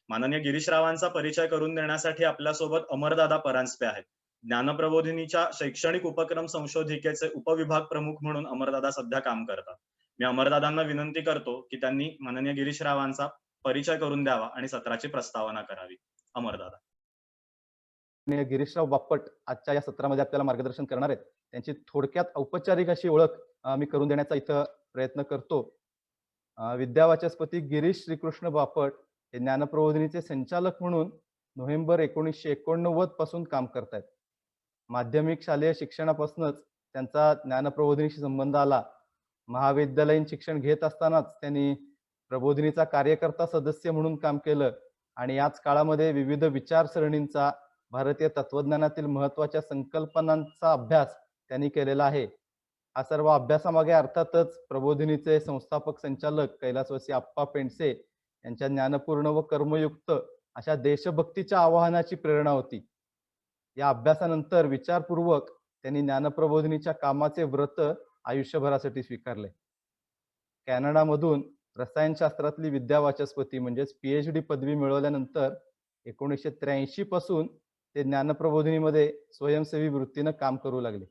माननीय गिरीशरावांचा परिचय करून देण्यासाठी आपल्यासोबत अमरदादा परांजपे आहेत. ज्ञानप्रबोधिनीच्या शैक्षणिक उपक्रम संशोधिकेचे उपविभाग प्रमुख म्हणून अमरदादा सध्या काम करतात. मी अमरदादांना विनंती करतो की त्यांनी माननीय गिरीशरावांचा परिचय करून द्यावा आणि सत्राची प्रस्तावना करावी. अमरदादा. गिरीशराव बापट आजच्या या सत्रामध्ये आपल्याला मार्गदर्शन करणार आहेत. त्यांची थोडक्यात औपचारिक अशी ओळख मी करून देण्याचा इथं प्रयत्न करतो. विद्यावाचस्पती गिरीश श्रीकृष्ण बापट हे ज्ञानप्रबोधिनीचे संचालक म्हणून नोव्हेंबर 1989 पासून काम करतायत. माध्यमिक शालेय शिक्षणापासूनच त्यांचा ज्ञानप्रबोधिनीशी संबंध आला. महाविद्यालयीन शिक्षण घेत असतानाच त्यांनी प्रबोधिनीचा कार्यकर्ता सदस्य म्हणून काम केलं आणि याच काळामध्ये विविध विचारसरणींचा, भारतीय तत्वज्ञानातील महत्त्वाच्या संकल्पनांचा अभ्यास त्यांनी केलेला आहे. हा सर्व अभ्यासामागे अर्थातच प्रबोधिनीचे संस्थापक संचालक कैलासवासी आप्पा पेंडसे यांच्या ज्ञानपूर्ण व कर्मयुक्त अशा देशभक्तीच्या आवाहनाची प्रेरणा होती. या अभ्यासानंतर विचारपूर्वक त्यांनी ज्ञानप्रबोधिनीच्या कामाचे व्रत आयुष्यभरासाठी स्वीकारले. कॅनडामधून रसायनशास्त्रातली विद्यावाचस्पती म्हणजेच PhD पदवी मिळवल्यानंतर 1983 पासून ते ज्ञानप्रबोधिनीमध्ये स्वयंसेवी वृत्तीनं काम करू लागले.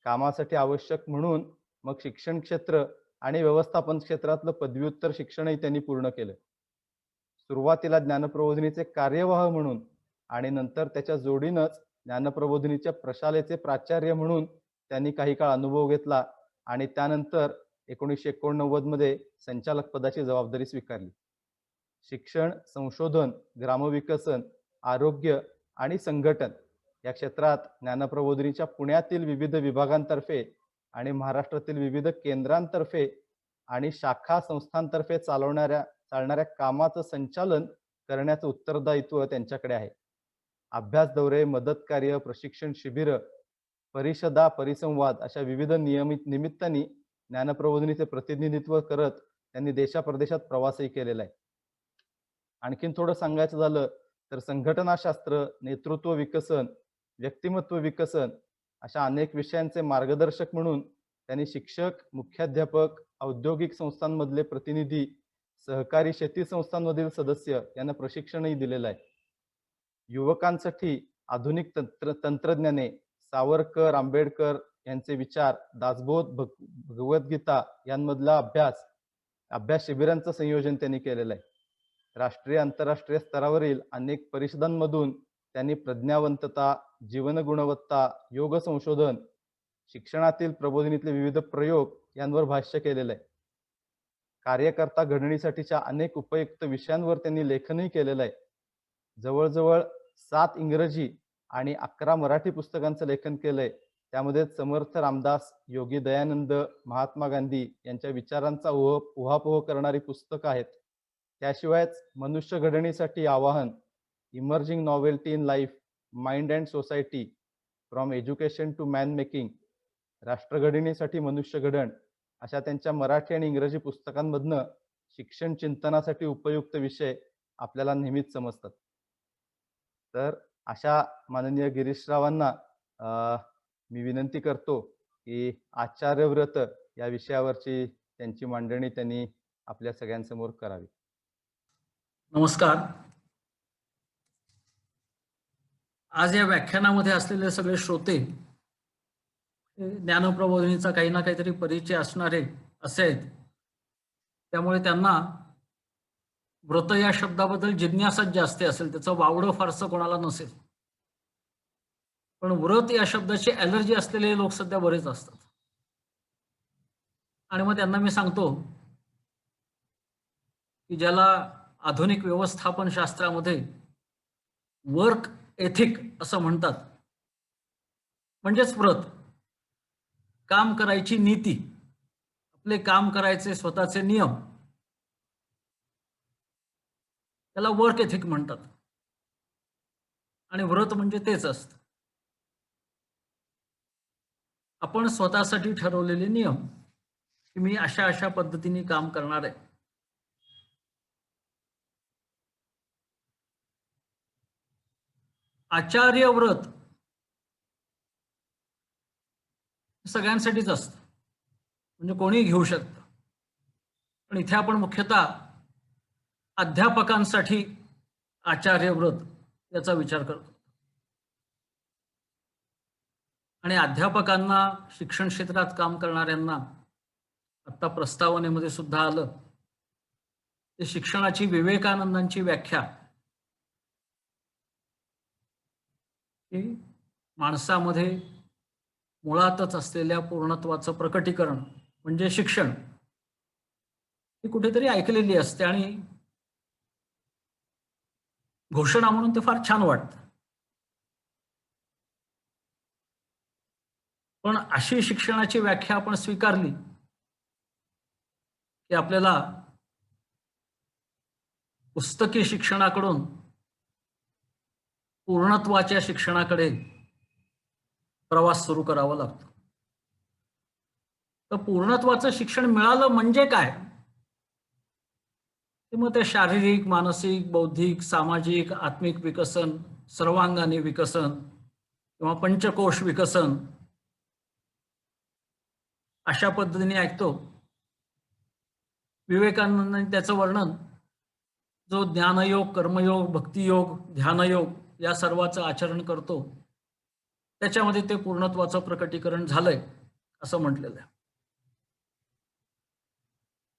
कामासाठी आवश्यक म्हणून मग शिक्षण क्षेत्र आणि व्यवस्थापन क्षेत्रातलं पदव्युत्तर शिक्षणही त्यांनी पूर्ण केलं. सुरुवातीला ज्ञानप्रबोधिनीचे कार्यवाह म्हणून आणि नंतर त्याच्या जोडीनंच ज्ञानप्रबोधिनीच्या प्रशालेचे प्राचार्य म्हणून त्यांनी काही काळ अनुभव घेतला आणि त्यानंतर 1989 मध्ये संचालक पदाची जबाबदारी स्वीकारली. शिक्षण, संशोधन, ग्रामविकसन, आरोग्य आणि संघटन या क्षेत्रात ज्ञानप्रबोधिनीच्या पुण्यातील विविध विभागांतर्फे आणि महाराष्ट्रातील विविध केंद्रांतर्फे आणि शाखा संस्थांतर्फे चालणाऱ्या कामाचं संचालन करण्याचं उत्तरदायित्व त्यांच्याकडे आहे. अभ्यास दौरे, मदत कार्य, प्रशिक्षण शिबिर, परिषदा, परिसंवाद अशा विविध निमित्तांनी ज्ञानप्रबोधिनीचे प्रतिनिधित्व करत त्यांनी देशाप्रदेशात प्रवासही केलेला आहे. आणखीन थोडं सांगायचं झालं तर संघटनाशास्त्र, नेतृत्व विकसन, व्यक्तिमत्व विकसन अशा अनेक विषयांचे मार्गदर्शक म्हणून त्यांनी शिक्षक, मुख्याध्यापक, औद्योगिक संस्थांमधले प्रतिनिधी, सहकारी शेती संस्थांमधील सदस्य यांना प्रशिक्षणही दिलेलं आहे. युवकांसाठी आधुनिक तंत्रज्ञाने, सावरकर, आंबेडकर यांचे विचार, दासबोध, भगवद्गीता यांमधला अभ्यास शिबिरांचं संयोजन त्यांनी केलेलं आहे. राष्ट्रीय आंतरराष्ट्रीय स्तरावरील अनेक परिषदांमधून त्यांनी प्रज्ञावंतता, जीवन गुणवत्ता, योग संशोधन, शिक्षणातील प्रबोधिनीतले विविध प्रयोग यांवर भाष्य केलेलं आहे. कार्यकर्ता घडणीसाठीच्या अनेक उपयुक्त विषयांवर त्यांनी लेखनही केलेलं आहे. जवळजवळ 7 इंग्रजी आणि 11 मराठी पुस्तकांचं लेखन केलंय. त्यामध्ये समर्थ रामदास, योगी दयानंद, महात्मा गांधी यांच्या विचारांचा उहापोह करणारी पुस्तकं आहेत. त्याशिवायच मनुष्य घडणीसाठी आवाहन, emerging novelty in life, mind and society, from education to man making, राष्ट्रघडणीसाठी मनुष्य घडण अशा त्यांच्या मराठी आणि इंग्रजी पुस्तकांमधनं शिक्षण चिंतनासाठी उपयुक्त विषय आपल्याला नेहमीच समजतात. तर अशा माननीय गिरीशरावांना मी विनंती करतो की आचार्यव्रत या विषयावरची त्यांची मांडणी त्यांनी आपल्या सगळ्यांसमोर करावी. नमस्कार. आज या व्याख्यानामध्ये असलेले सगळे श्रोते ज्ञानप्रबोधिनीचा काही ना काहीतरी परिचय असणारे असे आहेत. त्यामुळे त्यांना व्रत या शब्दाबद्दल जिज्ञासाच जास्त असेल, त्याचं वावडं फारसं कोणाला नसेल. पण व्रत या शब्दाची ॲलर्जी असलेले लोक सध्या बरेच असतात. आणि मग त्यांना मी सांगतो की ज्याला आधुनिक व्यवस्थापन शास्त्रामध्ये वर्क एथिक असं म्हणतात, म्हणजेच व्रत, काम करायची नीती, आपले काम करायचे स्वतःचे नियम, त्याला वर्क एथिक म्हणतात. आणि व्रत म्हणजे तेच असतं, आपण स्वतःसाठी ठरवलेले नियम की मी अशा अशा पद्धतीने काम करणार आहे. आचार्य व्रत सगळ्यांसाठीच असतं, म्हणजे कोणीही घेऊ शकतं. पण इथे आपण मुख्यतः अध्यापकांसाठी आचार्य व्रत याचा विचार करतो. आणि अध्यापकांना, शिक्षण क्षेत्रात काम करणाऱ्यांना आता प्रस्तावनेमध्ये सुद्धा आलं ते शिक्षणाची विवेकानंदांची व्याख्या की माणसामध्ये मुळातच असलेल्या पूर्णत्वाचं प्रकटीकरण म्हणजे शिक्षण ही कुठेतरी ऐकलेली असते आणि घोषणा म्हणून ते फार छान वाटतं. पण अशी शिक्षणाची व्याख्या आपण स्वीकारली की आपल्याला पुस्तकी शिक्षणाकडून पूर्णत्वाच्या शिक्षणाकडे प्रवास सुरू करावा लागतो. तर पूर्णत्वाचं शिक्षण मिळालं म्हणजे काय? ते मग ते शारीरिक, मानसिक, बौद्धिक, सामाजिक, आत्मिक विकसन, सर्वांगाने विकसन किंवा पंचकोश विकसन अशा पद्धतीने ऐकतो. विवेकानंदांनी त्याचं वर्णन जो ज्ञानयोग, कर्मयोग, भक्तियोग, ध्यानयोग या सर्वांचं आचरण करतो त्याच्यामध्ये ते पूर्णत्वाचं प्रकटीकरण झालंय असं म्हटलेलं आहे.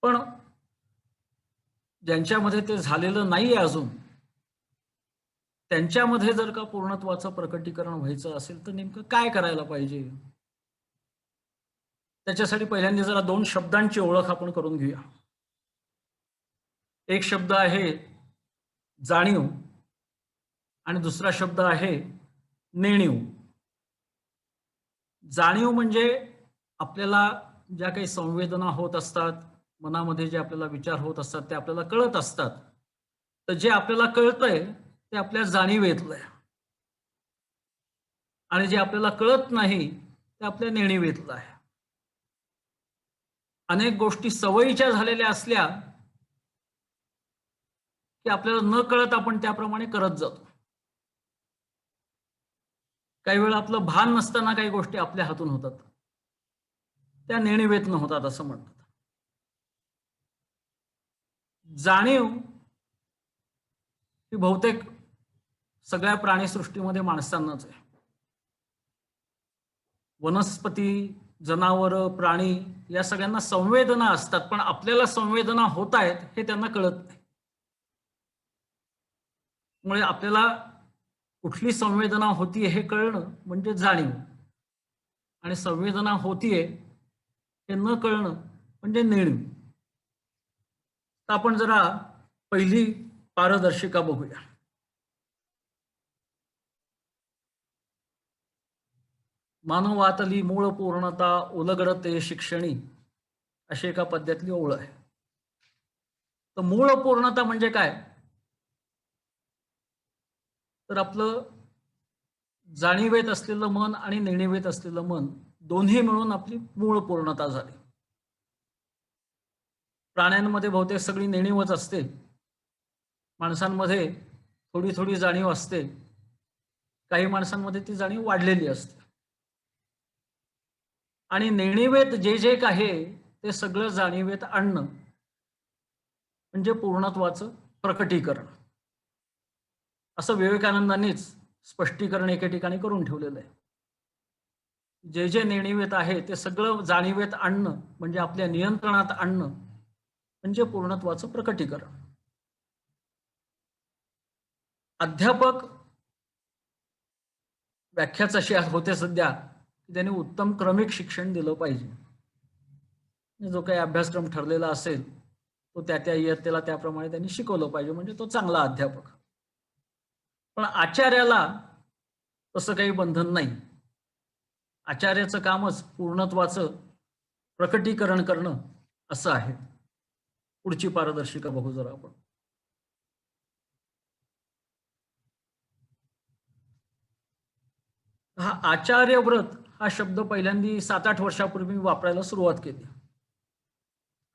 पण ज्यांच्यामध्ये ते झालेलं नाहीये अजून, त्यांच्यामध्ये जर का पूर्णत्वाचं प्रकटीकरण व्हायचं असेल तर नेमकं काय करायला पाहिजे? त्याच्यासाठी पहिल्यांदा जरा 2 शब्दांची ओळख आपण करून घेऊया. एक शब्द आहे जाणीव आणि दुसरा शब्द आहे नेणीव. जाणीव म्हणजे आपल्याला ज्या काही संवेदना होत असतात, मनामध्ये जे आपल्याला विचार होत असतात ते आपल्याला कळत असतात. तर जे आपल्याला कळतंय ते आपल्या जाणीवेतलं आहे आणि जे आपल्याला कळत नाही ते आपल्या नेणीवेतलं आहे. अनेक गोष्टी सवयीच्या झालेल्या असल्या की आपल्याला न कळत आपण त्याप्रमाणे करत जातो. काही वेळा आपलं भान नसताना काही गोष्टी आपल्या हातून होतात, त्या नेणीवेतनं होतात असं म्हणतात. जाणीव ही बहुतेक सगळ्या प्राणीसृष्टीमध्ये माणसांनाच आहे. वनस्पती, जनावरं, प्राणी या सगळ्यांना संवेदना असतात, पण आपल्याला संवेदना होत आहेत हे त्यांना कळत नाही. मुळे आपल्याला कुठली संवेदना होतीये हे कळणं म्हणजे जाणीव, आणि संवेदना होतीये हे न कळणं म्हणजे नेणीव. आपण जरा पहिली पारदर्शिका बघूया. मानवातली मूळ पूर्णता उलगडते शिक्षणी अशी एका पद्यातली ओळ आहे. तर मूळ पूर्णता म्हणजे काय? तर आपलं जाणीवेत असलेलं मन आणि नेणीवेत असलेलं मन दोन्ही मिळून आपली मूळ पूर्णता झाली. प्राण्यांमध्ये बहुतेक सगळी नेणीवच असते, माणसांमध्ये थोडी थोडी जाणीव असते, काही माणसांमध्ये ती जाणीव वाढलेली असते. आणि नेणीवेत जे जे आहे ते सगळं जाणीवेत आणणं म्हणजे पूर्णत्वाचं प्रकटीकरण, असं विवेकानंदांनीच स्पष्टीकरण एके ठिकाणी करून ठेवलेलं आहे. जे जे नेणीवेत आहे ते सगळं जाणीवेत आणणं म्हणजे आपल्या नियंत्रणात आणणं म्हणजे पूर्णत्वाचं प्रकटीकरण. अध्यापक व्याख्याच अशी होते सध्या की त्यांनी उत्तम क्रमिक शिक्षण दिलं पाहिजे. जो काही अभ्यासक्रम ठरलेला असेल तो त्या त्या इयत्तेला त्याप्रमाणे त्यांनी शिकवलं पाहिजे, म्हणजे तो चांगला अध्यापक. पण आचार्याला तसं काही बंधन नाही. आचार्याचं कामच पूर्णत्वाचं प्रकटीकरण करणं असं आहे. पुढची पारदर्शिका बघू जरा आपण. हा आचार्य व्रत हा शब्द पहिल्यांदा 7-8 वर्षापूर्वी मी वापरायला सुरुवात केली,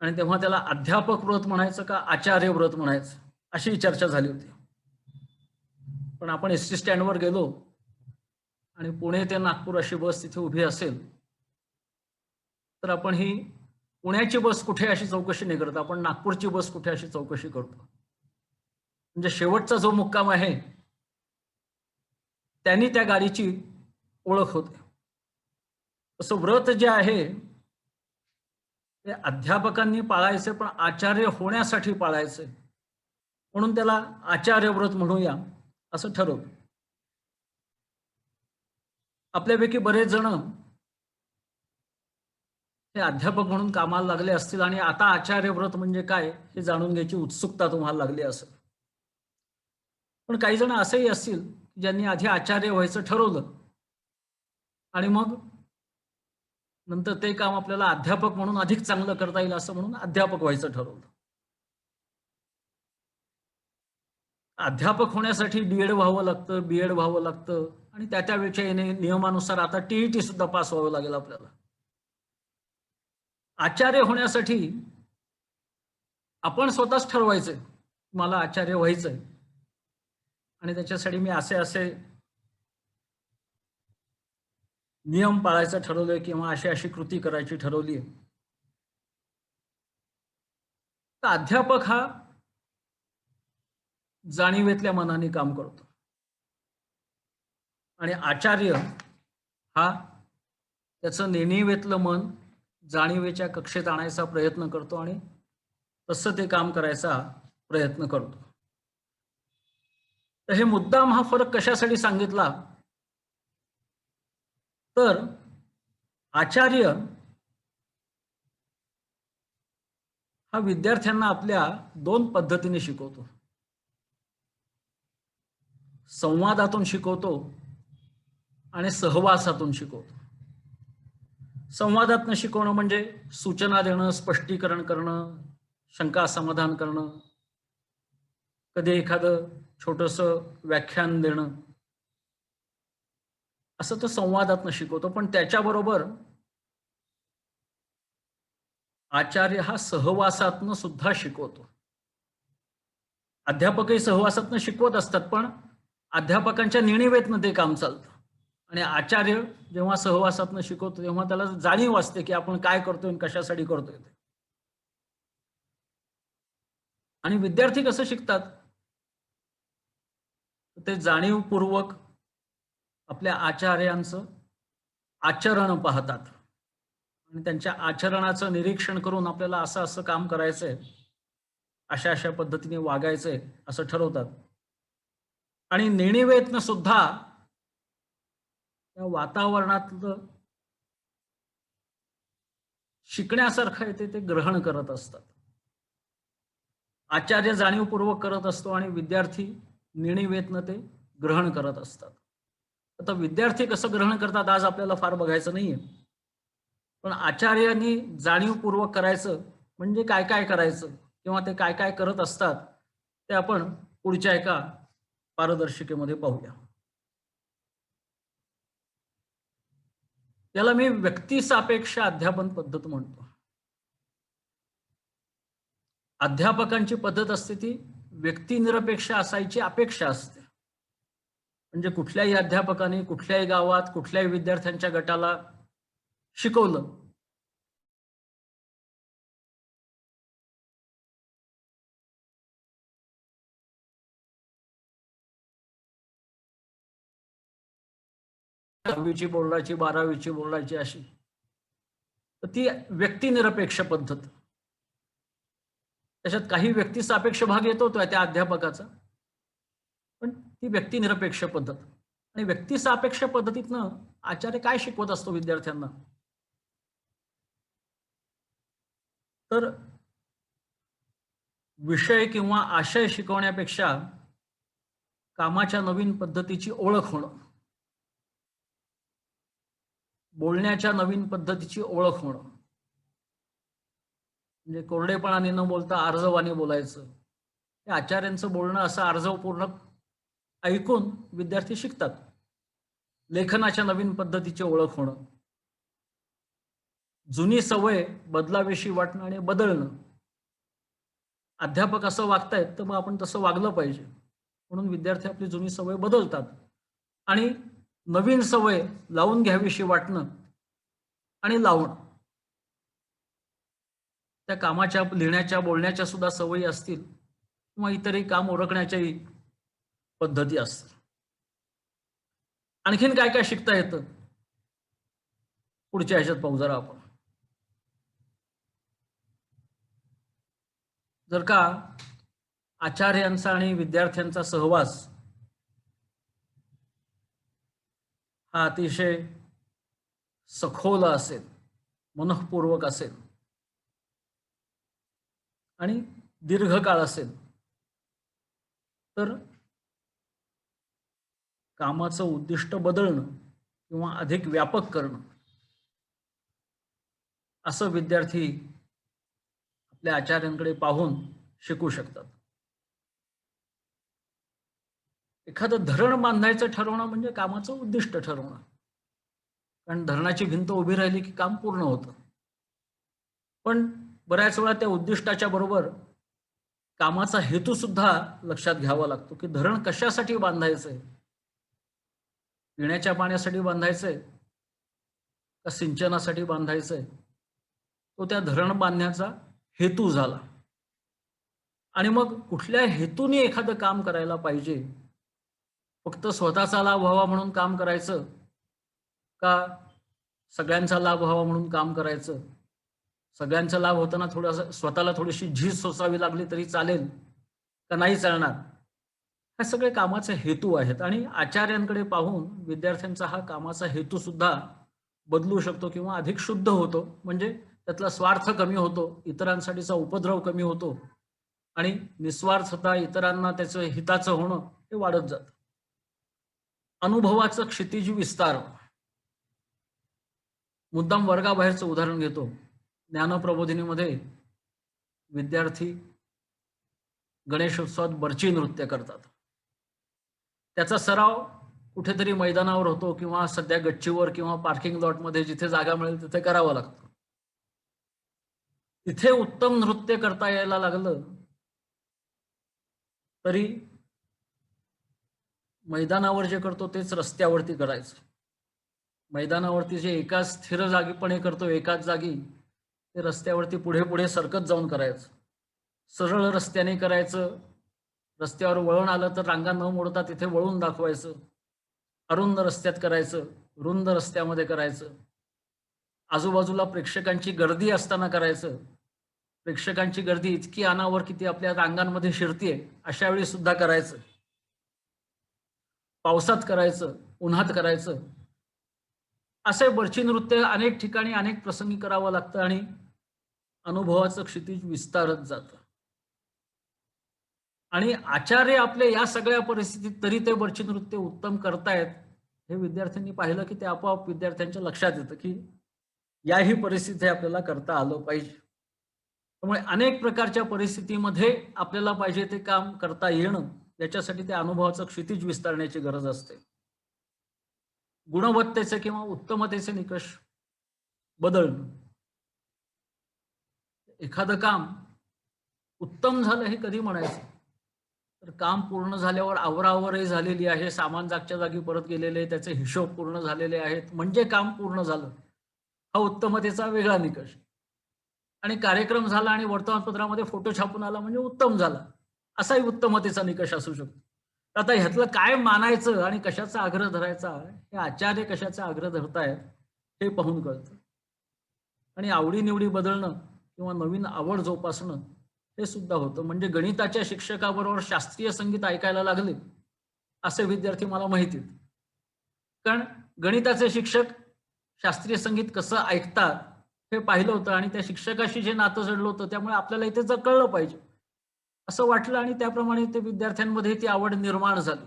आणि तेव्हा त्याला अध्यापक व्रत म्हणायचं का आचार्य व्रत म्हणायचं अशी चर्चा झाली होती. पण आपण एसटी स्टँडवर गेलो आणि पुणे ते नागपूर अशी बस तिथे उभी असेल तर आपण ही पुण्याची बस कुठे अशी चौकशी नाही करत, आपण नागपूरची बस कुठे अशी चौकशी करतो. म्हणजे शेवटचा जो मुक्काम आहे त्यांनी त्या गाडीची ओळख होते. तसं व्रत जे आहे ते अध्यापकांनी पाळायचे, पण आचार्य होण्यासाठी पाळायचे, म्हणून त्याला आचार्य व्रत म्हणूया असं ठरवलं. आपल्यापैकी बरेच जण हे अध्यापक म्हणून कामाला लागले असतील आणि आता आचार्य व्रत म्हणजे काय हे जाणून घ्यायची उत्सुकता तुम्हाला लागली असेल. पण काही जण असेही असतील ज्यांनी आधी आचार्य व्हायचं ठरवलं आणि मग नंतर ते काम आपल्याला अध्यापक म्हणून अधिक चांगलं करता येईल असं म्हणून अध्यापक व्हायचं ठरवलं. अध्यापक होण्यासाठी डीएड व्हावं लागतं, बीएड व्हावं लागतं आणि त्या वेळच्या नियमानुसार आता टीईटी सुद्धा पास व्हावं लागेल आपल्याला. आचार्य होण्यासाठी आपण स्वतःच ठरवायचंय मला आचार्य व्हायचंय आणि त्याच्यासाठी मी असे असे नियम पाळायचं ठरवलंय किंवा अशी अशी कृती करायची ठरवली आहे. तर अध्यापक हा जाणीवेतल्या मनाने काम करतो आणि आचार्य हा त्याचं नेणिवेतलं मन जाणीवेच्या कक्षेत आणायचा प्रयत्न करतो आणि तसं ते काम करायचा प्रयत्न करतो. तर हे मुद्दाम हा फरक कशासाठी सांगितला तर आचार्य हा विद्यार्थ्यांना आपल्या दोन पद्धतीने शिकवतो. संवादातून शिकवतो आणि सहवासातून शिकवतो. संवादातून शिकवणं म्हणजे सूचना देणं, स्पष्टीकरण करणं, शंका समाधान करणं, कधी एखादं छोटंसं व्याख्यान देणं, असं तो संवादातून शिकवतो. पण त्याच्याबरोबर आचार्य हा सहवासातनं सुद्धा शिकवतो. अध्यापकही सहवासातनं शिकवत असतात, पण अध्यापकांच्या नेणिवेतनं ते काम चालतं आणि आचार्य जेव्हा सहवासातनं शिकवतो तेव्हा त्याला जाणीव असते की आपण काय करतोय आणि कशासाठी करतोय ते. आणि विद्यार्थी कसं शिकतात ते जाणीवपूर्वक आपल्या आचार्यांचं आचरण पाहतात आणि त्यांच्या आचरणाचं निरीक्षण करून आपल्याला असं असं काम करायचंय, अशा अशा पद्धतीने वागायचंय असं ठरवतात. आणि नेणिवेतनं सुद्धा त्या वातावरणातलं शिकण्यासारखं आहे ते ग्रहण करत असतात. आचार्य जाणीवपूर्वक करत असतो आणि विद्यार्थी नेणिवेतनं ते ग्रहण करत असतात. आता विद्यार्थी कसं ग्रहण करतात आज आपल्याला फार बघायचं नाहीये, पण आचार्यांनी जाणीवपूर्वक करायचं म्हणजे काय काय करायचं किंवा ते काय काय करत असतात ते आपण पुढच्या एका पारदर्शिकेमध्ये पाहूया. याला मी व्यक्तिसापेक्ष अध्यापन पद्धत म्हणतो. अध्यापकांची पद्धत असते ती व्यक्तिनिरपेक्ष असायची अपेक्षा असते. म्हणजे कुठल्याही अध्यापकाने कुठल्याही गावात कुठल्याही विद्यार्थ्यांच्या गटाला शिकवलं दहावीची बोर्डाची 12वीची बोर्डाची अशी, तर ती व्यक्तिनिरपेक्ष पद्धत. त्याच्यात काही व्यक्तिसापेक्ष भाग येतो त्या अध्यापकाचा, पण ती व्यक्तिनिरपेक्ष पद्धत. आणि व्यक्तिसापेक्ष पद्धतीतनं आचार्य काय शिकवत असतो विद्यार्थ्यांना तर विषय किंवा आशय शिकवण्यापेक्षा कामाच्या नवीन पद्धतीची ओळख होणं, बोलण्याच्या नवीन पद्धतीची ओळख होणं, म्हणजे कोरडेपणाने न बोलता आर्जवाने बोलायचं. हे आचार्यांचं बोलणं असं आर्जवपूर्ण ऐकून विद्यार्थी शिकतात. लेखनाच्या नवीन पद्धतीची ओळख होणं, जुनी सवय बदलाविषयी वाटणं आणि बदलणं. अध्यापक असं वागतायत तर मग आपण तसं वागलं पाहिजे म्हणून विद्यार्थी आपली जुनी सवय बदलतात आणि नवीन सवय लावून घ्यावीशी वाटणं आणि लावणं. त्या कामाच्या लिहिण्याच्या बोलण्याच्या सुद्धा सवयी असतील किंवा इतरही काम ओळखण्याच्याही पद्धती असतात. आणखीन काय काय शिकता येतं पुढच्या ह्याच्यात पाहू जरा आपण. जर का आचार्यांचा आणि विद्यार्थ्यांचा सहवास हा अतिशय सखोल असेल, मनःपूर्वक असेल आणि दीर्घकाळ असेल, तर कामाचं उद्दिष्ट बदलणं किंवा अधिक व्यापक करणं असं विद्यार्थी आपल्या आचार्यांकडे पाहून शिकू शकतात. एखादं धरण बांधायचं ठरवणं म्हणजे कामाचं उद्दिष्ट ठरवणं, कारण धरणाची भिंत उभी राहिली की काम पूर्ण होतं. पण बऱ्याच वेळा त्या उद्दिष्टाच्या बरोबर कामाचा हेतू सुद्धा लक्षात घ्यावा लागतो, की धरण कशासाठी बांधायचंय? पिण्याच्या पाण्यासाठी बांधायचंय का सिंचनासाठी बांधायचंय? तो त्या धरण बांधण्याचा हेतू झाला. आणि मग कुठल्या हेतूने एखादं काम करायला पाहिजे? फक्त स्वतःचा लाभ व्हावा म्हणून काम करायचं का सगळ्यांचा लाभ व्हावा म्हणून काम करायचं? सगळ्यांचा लाभ होताना थोडासा स्वतःला थोडीशी झीज सोसावी लागली तरी चालेल का नाही चालणार? हे सगळे कामाचे हेतू आहेत आणि आचार्यांकडे पाहून विद्यार्थ्यांचा हा कामाचा हेतू सुद्धा बदलू शकतो किंवा अधिक शुद्ध होतो. म्हणजे त्यातला स्वार्थ कमी होतो, इतरांसाठीचा उपद्रव कमी होतो आणि निस्वार्थता, इतरांना त्याचं हिताचं होणं हे वाढत जातं. अनुभवाचं क्षितिज विस्तार. मुद्दाम वर्गाबाहेरचं उदाहरण घेतो. ज्ञानप्रबोधिनीमध्ये विद्यार्थी गणेशोत्सवात बर्ची नृत्य करतात. त्याचा सराव कुठेतरी मैदानावर होतो किंवा सध्या गच्चीवर किंवा पार्किंग लॉटमध्ये जिथे जागा मिळेल तिथे करावा लागतो. तिथे उत्तम नृत्य करता यायला लागलं तरी मैदानावर जे करतो तेच रस्त्यावरती करायचं. मैदानावरती जे एकाच स्थिर जागीपणे करतो एकाच जागी, ते रस्त्यावरती पुढे पुढे सरकत जाऊन करायचं. सरळ रस्त्याने करायचं, रस्त्यावर वळण आलं तर रांगा न मोडता तिथे वळून दाखवायचं. अरुंद रस्त्यात करायचं, रुंद रस्त्यामध्ये करायचं. आजूबाजूला प्रेक्षकांची गर्दी असताना करायचं. प्रेक्षकांची गर्दी इतकी अनावर की ती आपल्या रांगांमध्ये शिरतीये अशा वेळी सुद्धा करायचं. पावसात करायचं, उन्हात करायचं. असे बर्ची नृत्य अनेक ठिकाणी अनेक प्रसंगी करावं लागतं आणि अनुभवाचं क्षितिज विस्तारत जातं. आणि आचार्य आपले या सगळ्या परिस्थितीत तरी ते बर्ची नृत्य उत्तम करतायत हे विद्यार्थ्यांनी पाहिलं की ते आपोआप विद्यार्थ्यांच्या लक्षात येतं की याही परिस्थिती आपल्याला करता आलं पाहिजे. त्यामुळे अनेक प्रकारच्या परिस्थितीमध्ये आपल्याला पाहिजे ते काम करता येणं, याच्यासाठी त्या अनुभवाचं क्षितिज विस्तारण्याची गरज असते. गुणवत्तेचे किंवा उत्तमतेचे निकष बदलणं. एखादं काम उत्तम झालं हे कधी म्हणायचं? तर काम पूर्ण झाल्यावर आवराआवरही झालेली आहे, सामान जागच्या जागी परत गेलेले, त्याचे हिशोब पूर्ण झालेले आहेत, म्हणजे काम पूर्ण झालं. हा उत्तमतेचा वेगळा निकष. आणि कार्यक्रम झाला आणि वर्तमानपत्रामध्ये फोटो छापून आला म्हणजे उत्तम झाला, असाही उत्तमतेचा निकष असू शकतो. आता ह्यातलं काय मानायचं आणि कशाचा आग्रह धरायचा, हे आचार्य कशाचा आग्रह धरतायत हे पाहून कळतं. आणि आवडीनिवडी बदलणं किंवा नवीन आवड जोपासणं हे सुद्धा होतं. म्हणजे गणिताच्या शिक्षकाबरोबर शास्त्रीय संगीत ऐकायला लागले असे विद्यार्थी मला माहिती आहेत. कारण गणिताचे शिक्षक शास्त्रीय संगीत कसं ऐकतात हे पाहिलं होतं आणि त्या शिक्षकाशी जे नातं जडलं होतं त्यामुळे आपल्याला इथे कळलं पाहिजे असं वाटलं आणि त्याप्रमाणे ते विद्यार्थ्यांमध्ये ती आवड निर्माण झाली.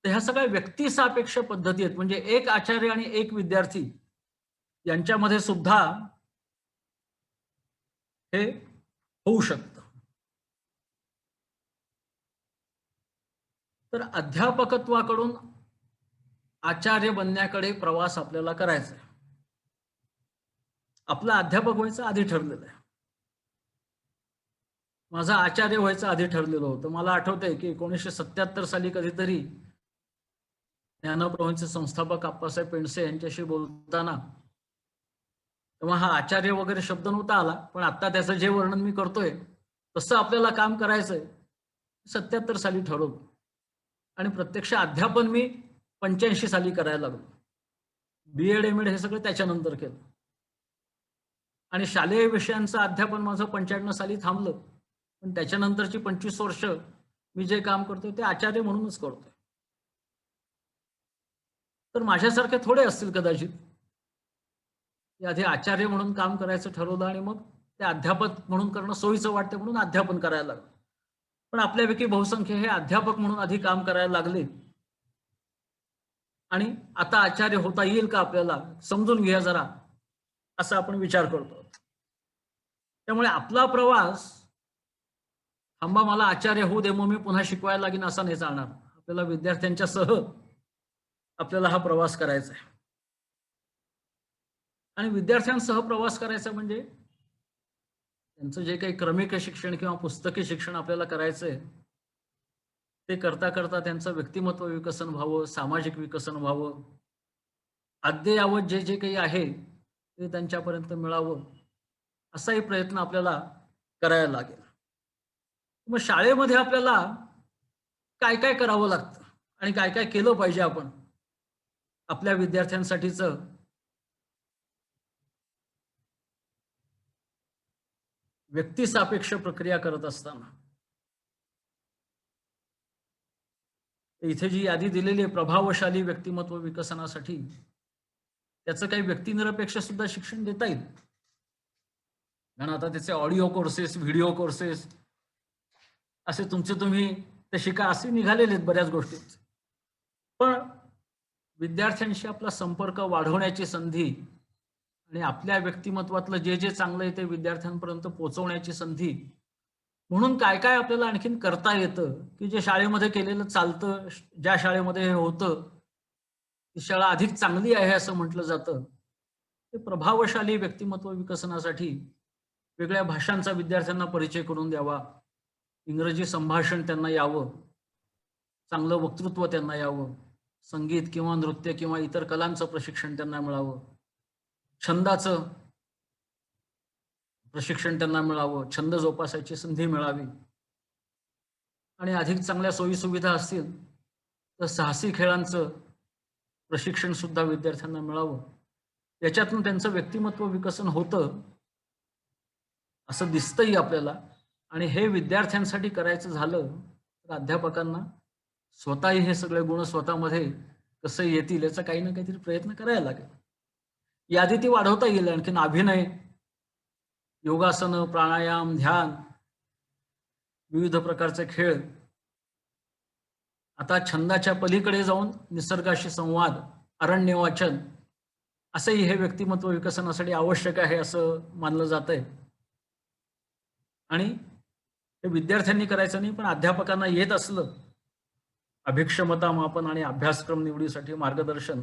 तर ह्या सगळ्या व्यक्तिसापेक्ष पद्धती आहेत. म्हणजे एक आचार्य आणि एक विद्यार्थी यांच्यामध्ये सुद्धा हे होऊ शकतं. तर अध्यापकत्वाकडून आचार्य बनण्याकडे प्रवास आपल्याला करायचा आहे. आपला अध्यापक व्हायचं आधी ठरलेलं आहे. माझा आचार्य व्हायचं आधी ठरलेलं होतं. मला आठवतंय की 1977 साली कधीतरी ज्ञानप्रबोधिनीचे संस्थापक आप्पासाहेब पेंडसे यांच्याशी बोलताना, तेव्हा हा आचार्य वगैरे शब्द नव्हता आला, पण आता त्याचं जे वर्णन मी करतोय तसं आपल्याला काम करायचंय 77 साली ठरवलं आणि प्रत्यक्ष अध्यापन मी 85 साली करायला लागलो. BEd MAd हे सगळं त्याच्यानंतर केलं आणि शालेय विषयांचं अध्यापन माझं 95 साली थांबलं. पण त्याच्यानंतरची 25 वर्ष मी जे काम करतोय ते आचार्य म्हणूनच करतोय. तर माझ्यासारखे थोडे असतील कदाचित, की आधी आचार्य म्हणून काम करायचं ठरवलं आणि मग ते अध्यापक म्हणून करणं सोयीचं वाटतं म्हणून अध्यापन करायला लागलं. पण आपल्यापैकी बहुसंख्य हे अध्यापक म्हणून आधी काम करायला लागले आणि आता आचार्य होता येईल का आपल्याला, समजून घ्या जरा, असा आपण विचार करतो. त्यामुळे आपला प्रवास थांबा मला आचार्य होऊ दे मग मी पुन्हा शिकवायला लागेन असा नाही चालणार. आपल्याला विद्यार्थ्यांच्या सह आपल्याला हा प्रवास करायचा आहे आणि विद्यार्थ्यांसह प्रवास करायचा म्हणजे त्यांचं जे काही क्रमिक शिक्षण किंवा पुस्तकी शिक्षण आपल्याला करायचंय ते करता करता त्यांचं व्यक्तिमत्व विकसन व्हावं, सामाजिक विकसन व्हावं, अद्ययावत जे जे काही आहे ते त्यांच्यापर्यंत मिळावं, असाही प्रयत्न आपल्याला करायला लागेल. मग शाळेमध्ये आपल्याला काय काय करावं लागतं आणि काय काय केलं पाहिजे आपण आपल्या विद्यार्थ्यांसाठीचं व्यक्तिसापेक्ष प्रक्रिया करत असताना. इथे जी यादी दिलेली आहे प्रभावशाली व्यक्तिमत्व विकसनासाठी, त्याचं काही व्यक्तिनिरपेक्ष सुद्धा शिक्षण देता येईल. कारण आता त्याचे ऑडिओ कोर्सेस, व्हिडिओ कोर्सेस असे तुम्ही ते शिका असे निघालेले आहेत बऱ्याच गोष्टी. पण विद्यार्थ्यांशी आपला संपर्क वाढवण्याची संधी आणि आपल्या व्यक्तिमत्वातलं जे जे चांगलं आहे ते विद्यार्थ्यांपर्यंत पोहोचवण्याची संधी म्हणून काय काय आपल्याला आणखीन करता येतं की जे शाळेमध्ये केलेलं चालतं, ज्या शाळेमध्ये हे होतं ती शाळा अधिक चांगली आहे असं म्हटलं जातं. ते प्रभावशाली व्यक्तिमत्व विकसनासाठी वेगळ्या भाषांचा विद्यार्थ्यांना परिचय करून द्यावा, इंग्रजी संभाषण त्यांना यावं, चांगलं वक्तृत्व त्यांना यावं, संगीत किंवा नृत्य किंवा इतर कलांचं प्रशिक्षण त्यांना मिळावं, छंदाचं प्रशिक्षण त्यांना मिळावं, छंद जोपासायची संधी मिळावी आणि अधिक चांगल्या सोयी सुविधा असतील तर साहसी खेळांचं प्रशिक्षण सुद्धा विद्यार्थ्यांना मिळावं. याच्यातून त्यांचं व्यक्तिमत्व विकसन होतं असं दिसतंही आपल्याला. आणि हे विद्यार्थ्यांसाठी करायचं झालं तर अध्यापकांना स्वतःही हे सगळे गुण स्वतःमध्ये कसं येतील याचा काही ना काहीतरी प्रयत्न करायला लागेल. यादी ती वाढवता येईल आणखीन. अभिनय, योगासनं, प्राणायाम, ध्यान, विविध प्रकारचे खेळ, आता छंदाच्या पलीकडे जाऊन निसर्गाशी संवाद, अरण्य वाचन असंही हे व्यक्तिमत्व विकसनासाठी आवश्यक आहे असं मानलं जातंय. आणि हे विद्यार्थ्यांनी करायचं नाही पण अध्यापकांना येत असलं अभिक्षमता मापन आणि अभ्यासक्रम निवडीसाठी मार्गदर्शन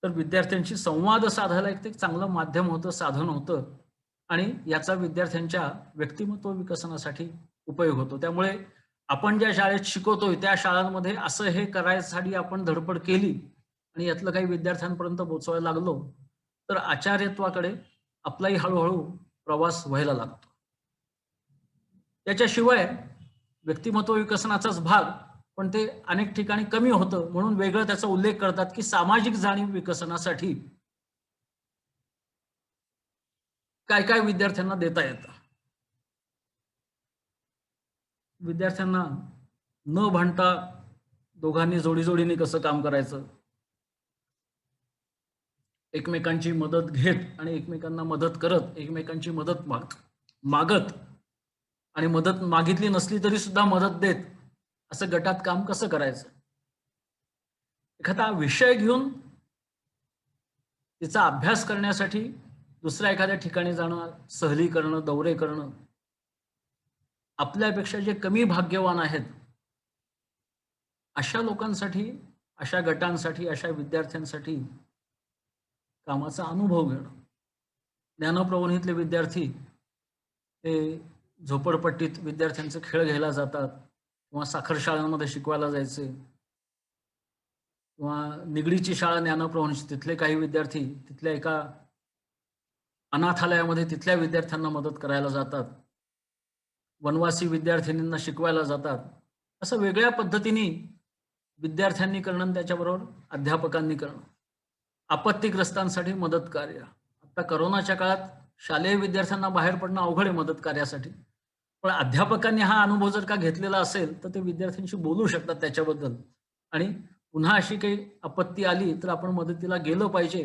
तर विद्यार्थ्यांशी संवाद साधायला एक चांगलं माध्यम होतं, साधन होतं आणि याचा विद्यार्थ्यांच्या व्यक्तिमत्व विकसनासाठी उपयोग होतो. त्यामुळे आपण ज्या शाळेत शिकवतोय त्या शाळांमध्ये असं हे करायसाठी आपण धडपड केली आणि यातलं काही विद्यार्थ्यांपर्यंत पोहोचवायला लागलो तर आचार्यत्वाकडे आपलाही हळूहळू प्रवास व्हायला लागतो. त्याच्याशिवाय व्यक्तिमत्व विकसनाचाच भाग पण ते अनेक ठिकाणी कमी होतं म्हणून वेगळं त्याचा उल्लेख करतात की सामाजिक जाणीव विकसनासाठी काय काय विद्यार्थ्यांना देता येतं. विद्यार्थ्यांना न भांडता दोघांनी जोडीने कसं काम करायचं, एकमेकांची मदत घेत आणि एकमेकांना मदत करत, एकमेकांची मदत मागत आणि मदत मागितली नसली तरी सुद्धा मदत देत असं गटात काम कसं करायचं. एखादा विषय घेऊन तिचा अभ्यास करण्यासाठी दुसऱ्या एखाद्या ठिकाणी जाणं, सहली करणं, दौरे करणं, आपल्यापेक्षा जे कमी भाग्यवान आहेत अशा लोकांसाठी, अशा गटांसाठी, अशा विद्यार्थ्यांसाठी कामाचा अनुभव घेणं. ज्ञानप्रबोधिनीतले विद्यार्थी हे झोपडपट्टीत विद्यार्थ्यांचे खेळ घ्यायला जातात किंवा साखर शाळांमध्ये शिकवायला जायचे किंवा निगडीची शाळा ज्ञानप्रबोधिनीची, तिथले काही विद्यार्थी तिथल्या एका अनाथालयामध्ये तिथल्या विद्यार्थ्यांना मदत करायला जातात, वनवासी विद्यार्थिनींना शिकवायला जातात. असं वेगळ्या पद्धतीने विद्यार्थ्यांनी करणं आणि त्याच्याबरोबर अध्यापकांनी करणं. आपत्तीग्रस्तांसाठी मदत कार्य. आता करोनाच्या काळात शालेय विद्यार्थ्यांना बाहेर पडणं अवघड आहे मदत कार्यासाठी. पण अध्यापकांनी हा अनुभव जर का घेतलेला असेल तर ते विद्यार्थ्यांशी बोलू शकतात त्याच्याबद्दल आणि पुन्हा अशी काही आपत्ती आली तर आपण मदतीला गेलं पाहिजे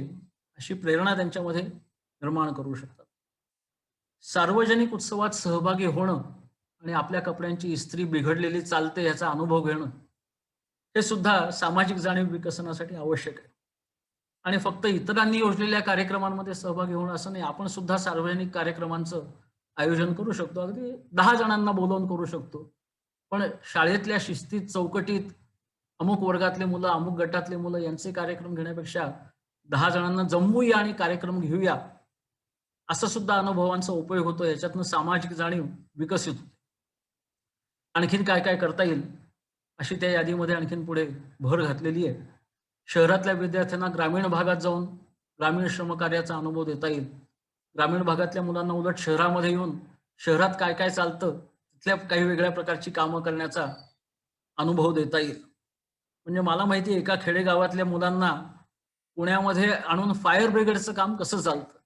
अशी प्रेरणा त्यांच्यामध्ये निर्माण करू शकतात. सार्वजनिक उत्सवात सहभागी होणं आणि आपल्या कपड्यांची इस्त्री बिघडलेली चालते याचा अनुभव घेणं हे सुद्धा सामाजिक जाणीव विकसनासाठी आवश्यक आहे. आणि फक्त इतरांनी योजलेल्या कार्यक्रमांमध्ये सहभागी होणं असं नाही, आपण सुद्धा सार्वजनिक कार्यक्रमांचं आयोजन करू शकतो. अगदी 10 जणांना बोलावून करू शकतो. पण शाळेतल्या शिस्तीत, चौकटीत अमुक वर्गातले मुलं, अमुक गटातले मुलं यांचे कार्यक्रम घेण्यापेक्षा 10 जणांना जमवूया आणि कार्यक्रम घेऊया, असं सुद्धा अनुभवांचा उपयोग होतो. याच्यातनं सामाजिक जाणीव विकसित होते. आणखीन काय काय करता येईल अशी त्या यादीमध्ये आणखीन पुढे भर घातलेली आहे. शहरातल्या विद्यार्थ्यांना ग्रामीण भागात जाऊन ग्रामीण श्रमकार्याचा अनुभव देता येईल. ग्रामीण भागातल्या मुलांना उलट शहरामध्ये येऊन शहरात काय काय चालतं तिथल्या काही वेगळ्या प्रकारची कामं करण्याचा अनुभव देता येईल. म्हणजे मला माहिती आहे एका खेडेगावातल्या मुलांना पुण्यामध्ये आणून फायर ब्रिगेडचं काम कसं चालतं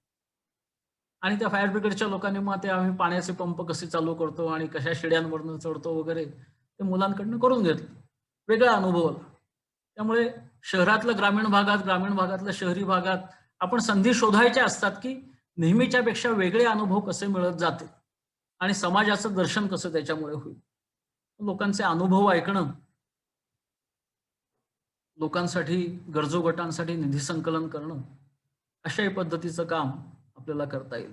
आणि त्या फायर ब्रिगेडच्या लोकांनी मग ते आम्ही पाण्याचे पंप कसे चालू करतो आणि कशा शिड्यांवरनं चढतो वगैरे ते मुलांकडनं करून घेतलं. वेगळा अनुभव आला. त्यामुळे शहरातलं ग्रामीण भागात, ग्रामीण भागातलं शहरी भागात आपण संधी शोधायच्या असतात की नेहमीच्या पेक्षा वेगळे अनुभव कसे मिळत जातील आणि समाजाचं दर्शन कसं त्याच्यामुळे होईल. लोकांचे अनुभव ऐकणं, लोकांसाठी, गरजू गटांसाठी निधी संकलन करणं अशाही पद्धतीचं काम आपल्याला करता येईल.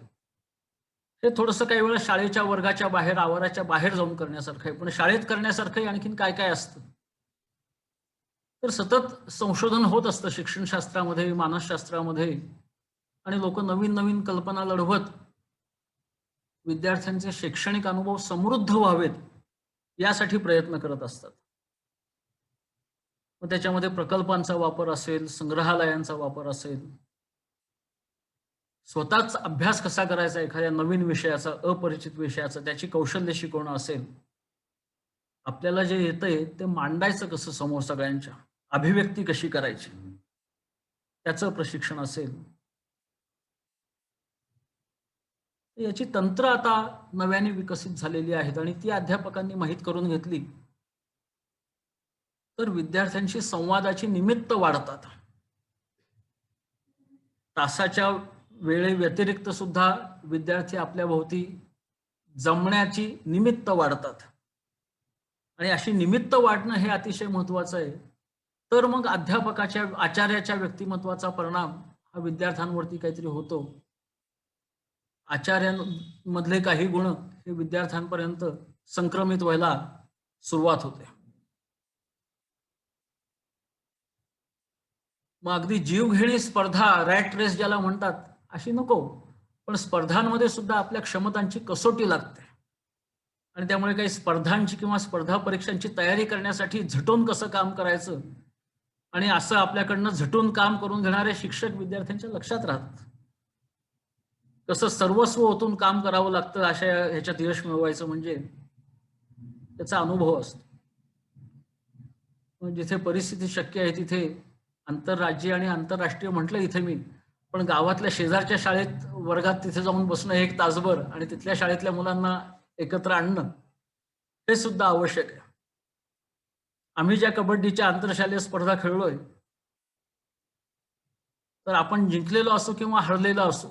हे थोडंसं काही वेळा शाळेच्या वर्गाच्या बाहेर, आवाराच्या बाहेर जाऊन करण्यासारखं आहे. पण शाळेत करण्यासारखं आणखीन काय काय असतं तर सतत संशोधन होत असतं शिक्षणशास्त्रामध्ये, मानसशास्त्रामध्ये आणि लोक नवीन नवीन कल्पना लढवत विद्यार्थ्यांचे शैक्षणिक अनुभव समृद्ध व्हावेत यासाठी प्रयत्न करत असतात. मग त्याच्यामध्ये प्रकल्पांचा वापर असेल, संग्रहालयांचा वापर असेल, स्वतःच अभ्यास कसा करायचा एखाद्या नवीन विषयाचा, अपरिचित विषयाचा, त्याची कौशल्य शिकवणं असेल, आपल्याला जे येतंय ते मांडायचं कसं समोर सगळ्यांच्या, अभिव्यक्ती कशी करायची त्याचं प्रशिक्षण असेल, याची तंत्र आता नव्याने विकसित झालेली आहेत आणि ती अध्यापकांनी माहीत करून घेतली तर विद्यार्थ्यांशी संवादाची निमित्त वाढतात. तासाच्या वेळे व्यतिरिक्त सुद्धा विद्यार्थी आपल्या भोवती जमण्याची निमित्त वाढतात आणि अशी निमित्त वाढणं हे अतिशय महत्वाचं आहे. तर मग अध्यापकाच्या, आचार्याच्या व्यक्तिमत्वाचा परिणाम हा विद्यार्थ्यांवरती काहीतरी होतो. आचार्यांमधले काही गुण हे विद्यार्थ्यांपर्यंत संक्रमित व्हायला सुरुवात होते. मग अगदी जीवघेणी स्पर्धा, रॅट रेस ज्याला म्हणतात, अशी नको. पण स्पर्धांमध्ये सुद्धा आपल्या क्षमतांची कसोटी लागते आणि त्यामुळे काही स्पर्धांची किंवा स्पर्धा परीक्षांची तयारी करण्यासाठी झटून कसं काम करायचं आणि असं आपल्याकडनं झटून काम करून घेणारे शिक्षक विद्यार्थ्यांच्या लक्षात राहतात. कसं सर्वस्व ओतून काम करावं लागतं अशा ह्याच्यात यश मिळवायचं म्हणजे त्याचा अनुभव असतो. जिथे परिस्थिती शक्य आहे तिथे आंतरराज्यीय आणि आंतरराष्ट्रीय म्हटलं इथे मी, पण गावातल्या शेजारच्या शाळेत वर्गात तिथे जाऊन बसणं 1 तासभर आणि तिथल्या शाळेतल्या मुलांना एकत्र आणणं हे सुद्धा आवश्यक आहे. आम्ही ज्या कबड्डीच्या आंतरशालेय स्पर्धा खेळलोय तर आपण जिंकलेलो असो किंवा हरलेलो असो,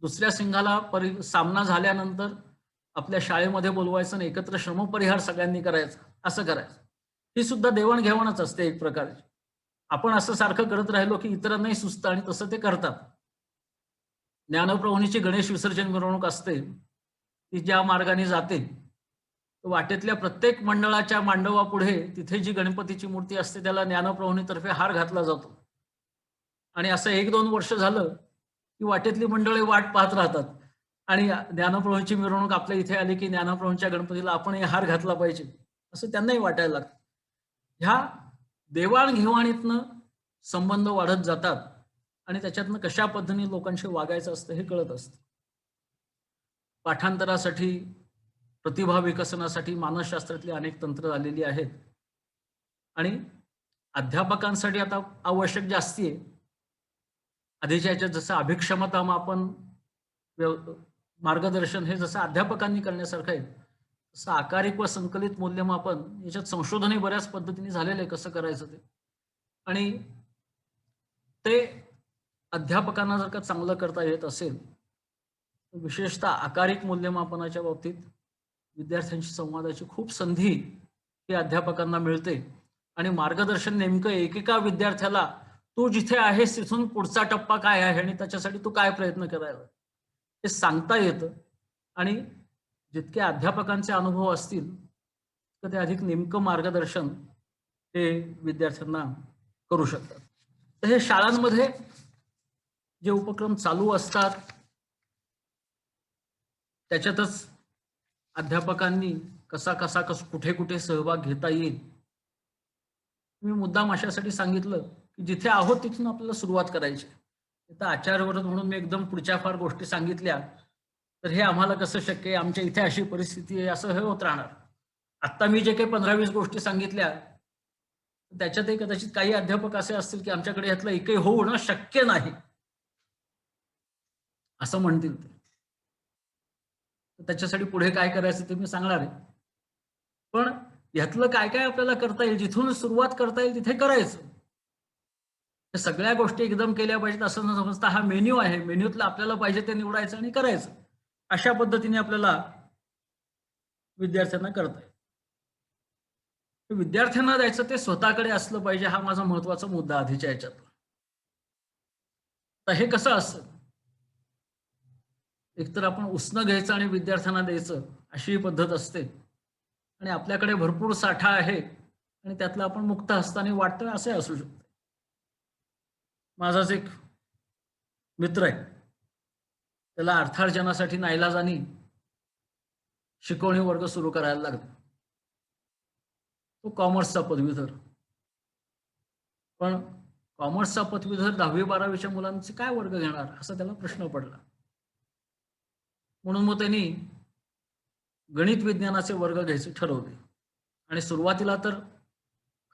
दुसऱ्या संघाला सामना झाल्यानंतर आपल्या शाळेमध्ये बोलवायचं आणि एकत्र श्रमपरिहार सगळ्यांनी करायचा, असं करायचं. ही सुद्धा देवाणघेवाणच असते एक प्रकारची. आपण असं सारखं करत राहिलो की इतरांनाही सुचतं आणि तसं ते करतात. ज्ञानप्रभूंची गणेश विसर्जन मिरवणूक असते, ती ज्या मार्गाने जाते वाटेतल्या प्रत्येक मंडळाच्या मांडवापुढे तिथे जी गणपतीची मूर्ती असते त्याला ज्ञानप्रभूंतर्फे हार घातला जातो आणि असं 1-2 वर्ष झालं की वाटेतली मंडळी वाट पाहत राहतात आणि ज्ञानप्रभूंची मिरवणूक आपल्या इथे आली की ज्ञानप्रभूंच्या गणपतीला आपणही हार घातला पाहिजे असं त्यांनाही वाटायला लागतं. ह्या देवाणघेवाणीतनं संबंध वाढत जातात आणि त्याच्यातनं कशा पद्धतीने लोकांशी वागायचं असतं हे कळत असतं. पाठांतरासाठी, प्रतिभा विकसनासाठी मानसशास्त्रातली अनेक तंत्र आलेली आहेत. आणि अध्यापकांसाठी आता आवश्यक जास्ती आहे. आधीच्या याच्यात जसं अभिक्षमता मापन मार्गदर्शन हे जसं अध्यापकांनी करण्यासारखं आहे, तसं आकारिक व संकलित मूल्यमापन याच्यात संशोधनही बऱ्याच पद्धतीने झालेलं आहे कसं करायचं ते. आणि ते अध्यापकांना जर का चांगलं करता येत असेल, तर विशेषतः आकारिक मूल्यमापनाच्या बाबतीत विद्यार्थ्यांशी संवादाची खूप संधी ही अध्यापकांना मिळते आणि मार्गदर्शन नेमकं एकेका विद्यार्थ्याला तू जिथे आहेस तिथून पुढचा टप्पा काय आहे आणि त्याच्यासाठी तू काय प्रयत्न करायला हे सांगता येतं. आणि जितके अध्यापकांचे अनुभव असतील तर ते अधिक नेमकं मार्गदर्शन हे विद्यार्थ्यांना करू शकतात. तर हे शाळांमध्ये जे उपक्रम चालू असतात त्याच्यातच अध्यापकांनी कसा कुठे कुठे सहभाग घेता येईल. मी मुद्दाम अशासाठी सांगितलं की जिथे आहोत तिथून आपल्याला सुरुवात करायची. आता आचार्यवर्ग म्हणून मी एकदम पुढच्या फार गोष्टी सांगितल्या तर हे आम्हाला कसं शक्य आहे, आमच्या इथे अशी परिस्थिती आहे, असं हे होत राहणार. आत्ता मी जे काही 15-20 गोष्टी सांगितल्या त्याच्यातही कदाचित काही अध्यापक असे असतील की आमच्याकडे यातलं एकही होणं शक्य नाही असं म्हणतील ते. त्याच्यासाठी पुढे काय करायचं ते मी सांगणार आहे. पण यातलं काय काय आपल्याला करता येईल, जिथून सुरुवात करता येईल तिथे करायचं. हे सगळ्या गोष्टी एकदम केल्या पाहिजेत असं न समजता हा मेन्यू आहे, मेन्यूतलं आपल्याला पाहिजे ते निवडायचं आणि करायचं. अशा पद्धतीने आपल्याला विद्यार्थ्यांना करता येईल. विद्यार्थ्यांना द्यायचं ते स्वतःकडे असलं पाहिजे, हा माझा महत्वाचा मुद्दा आधीच्या याच्यात. तर हे कसं असतं, एकतर आपण उसनं घ्यायचं आणि विद्यार्थ्यांना द्यायचं अशी पद्धत असते आणि आपल्याकडे भरपूर साठा आहे आणि त्यातलं आपण मुक्त हस्ताने वाटतोय असे असू शकते. माझाच एक मित्र आहे, त्याला अर्थार्जनासाठी नाईलाजानी शिकवणी वर्ग सुरू करायला लागला. तो कॉमर्सचा पदवीधर, पण कॉमर्सचा पदवीधर 10वी-12वीच्या मुलांचे काय वर्ग घेणार असा त्याला प्रश्न पडला. म्हणून मग त्यांनी गणित विज्ञानाचे वर्ग घ्यायचे ठरवले आणि सुरुवातीला तर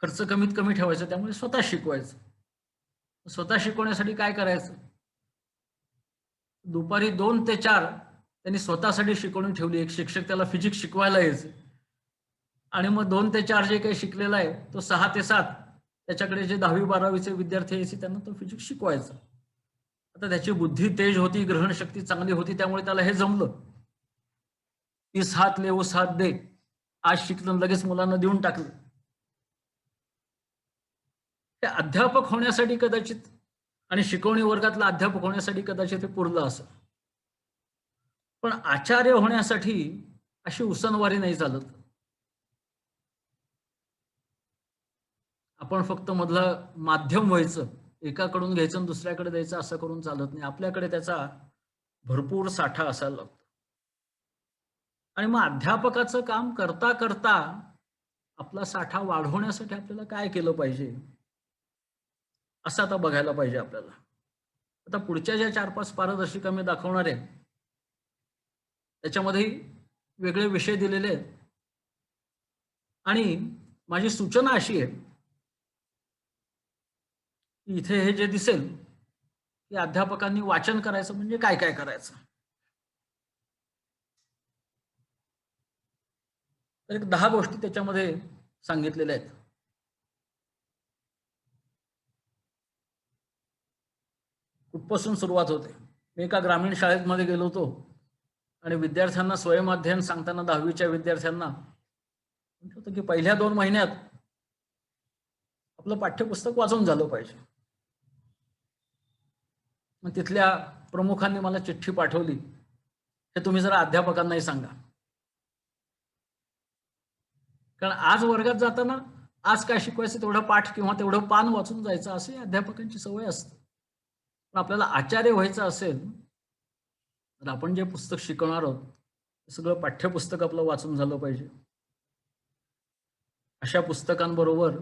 खर्च कमीत कमी ठेवायचा, त्यामुळे स्वतः शिकवायचं. स्वतः शिकवण्यासाठी काय करायचं, दुपारी 2 ते 4 त्यांनी स्वतःसाठी शिकवणी ठेवली. एक शिक्षक त्याला फिजिक्स शिकवायला यायचे आणि मग 2 ते 4 जे काही शिकलेला आहे तो 6 ते 7 त्याच्याकडे जे 10वी-12वीचे विद्यार्थी यायचे त्यांना तो फिजिक्स शिकवायचा. आता त्याची बुद्धी तेज होती, ग्रहणशक्ती चांगली होती, त्यामुळे त्याला हे जमलं. 30 हात ले उस हात दे, आज शिकलं लगेच मुलांना देऊन टाकलं. ते अध्यापक होण्यासाठी कदाचित आणि शिकवणी वर्गातला अध्यापक होण्यासाठी कदाचित ते पुरलं असं, पण आचार्य होण्यासाठी अशी उसनवारी नाही चालत. आपण फक्त मधलं माध्यम व्हायचं, एकाकडून घ्यायचं आणि दुसऱ्याकडे द्यायचं असं करून चालत नाही. आपल्याकडे त्याचा भरपूर साठा असायला लागतो. आणि मग अध्यापकाचं काम करता करता आपला साठा वाढवण्यासाठी आपल्याला काय केलं पाहिजे असं आता बघायला पाहिजे आपल्याला. आता पुढच्या ज्या 4-5 पारदर्शिका मी दाखवणार आहे त्याच्यामध्ये वेगळे विषय दिलेले आहेत आणि माझी सूचना अशी आहे की इथे हे जे दिसेल की अध्यापकांनी वाचन करायचं म्हणजे काय काय करायचं. तर एक 10 गोष्टी त्याच्यामध्ये सांगितलेल्या आहेत. कुठपासून सुरुवात होते. मी एका ग्रामीण शाळेमध्ये गेलो होतो आणि विद्यार्थ्यांना स्वयंअध्ययन सांगताना 10वीच्या विद्यार्थ्यांना म्हटलं होतं की पहिल्या 2 महिन्यात आपलं पाठ्यपुस्तक वाचून झालं पाहिजे. मग तिथल्या प्रमुखांनी मला चिठ्ठी पाठवली, हे तुम्ही जरा अध्यापकांनाही सांगा. कारण आज वर्गात जाताना आज काय शिकवायचं तेवढं पाठ किंवा तेवढं पान वाचून जायचं असे अध्यापकांची सवय असते. पण आपल्याला आचार्य व्हायचं असेल तर आपण जे पुस्तक शिकवणार आहोत ते सगळं पाठ्यपुस्तक आपलं वाचून झालं पाहिजे. अशा पुस्तकांबरोबर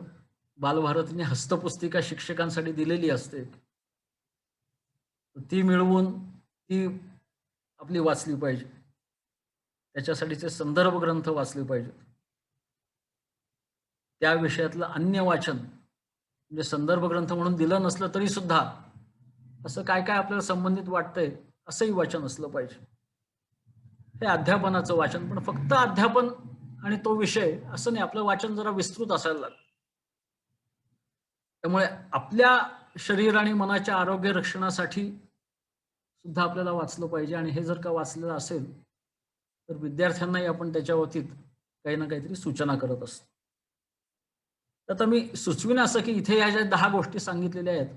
बालभारतीने हस्तपुस्तिका शिक्षकांसाठी दिलेली असते, ती मिळवून ती आपली वाचली पाहिजे. त्याच्यासाठीचे संदर्भ ग्रंथ वाचले पाहिजेत. त्या विषयातलं अन्य वाचन, म्हणजे संदर्भ ग्रंथ म्हणून दिलं नसलं तरी सुद्धा असं काय काय आपल्याला संबंधित वाटतंय असंही वाचन असलं पाहिजे. हे अध्यापनाचं वाचन. पण फक्त अध्यापन आणि तो विषय असं नाही, आपलं वाचन जरा विस्तृत असायला लागतं. त्यामुळे आपल्या शरीर आणि मनाच्या आरोग्य रक्षणासाठी सुद्धा आपल्याला वाचलं पाहिजे. आणि हे जर का वाचलेलं असेल तर विद्यार्थ्यांनाही आपण त्याच्या बाबतीत काही ना काहीतरी सूचना करत असतो. आता मी सुचवीन असं की इथे या ज्या 10 गोष्टी सांगितलेल्या आहेत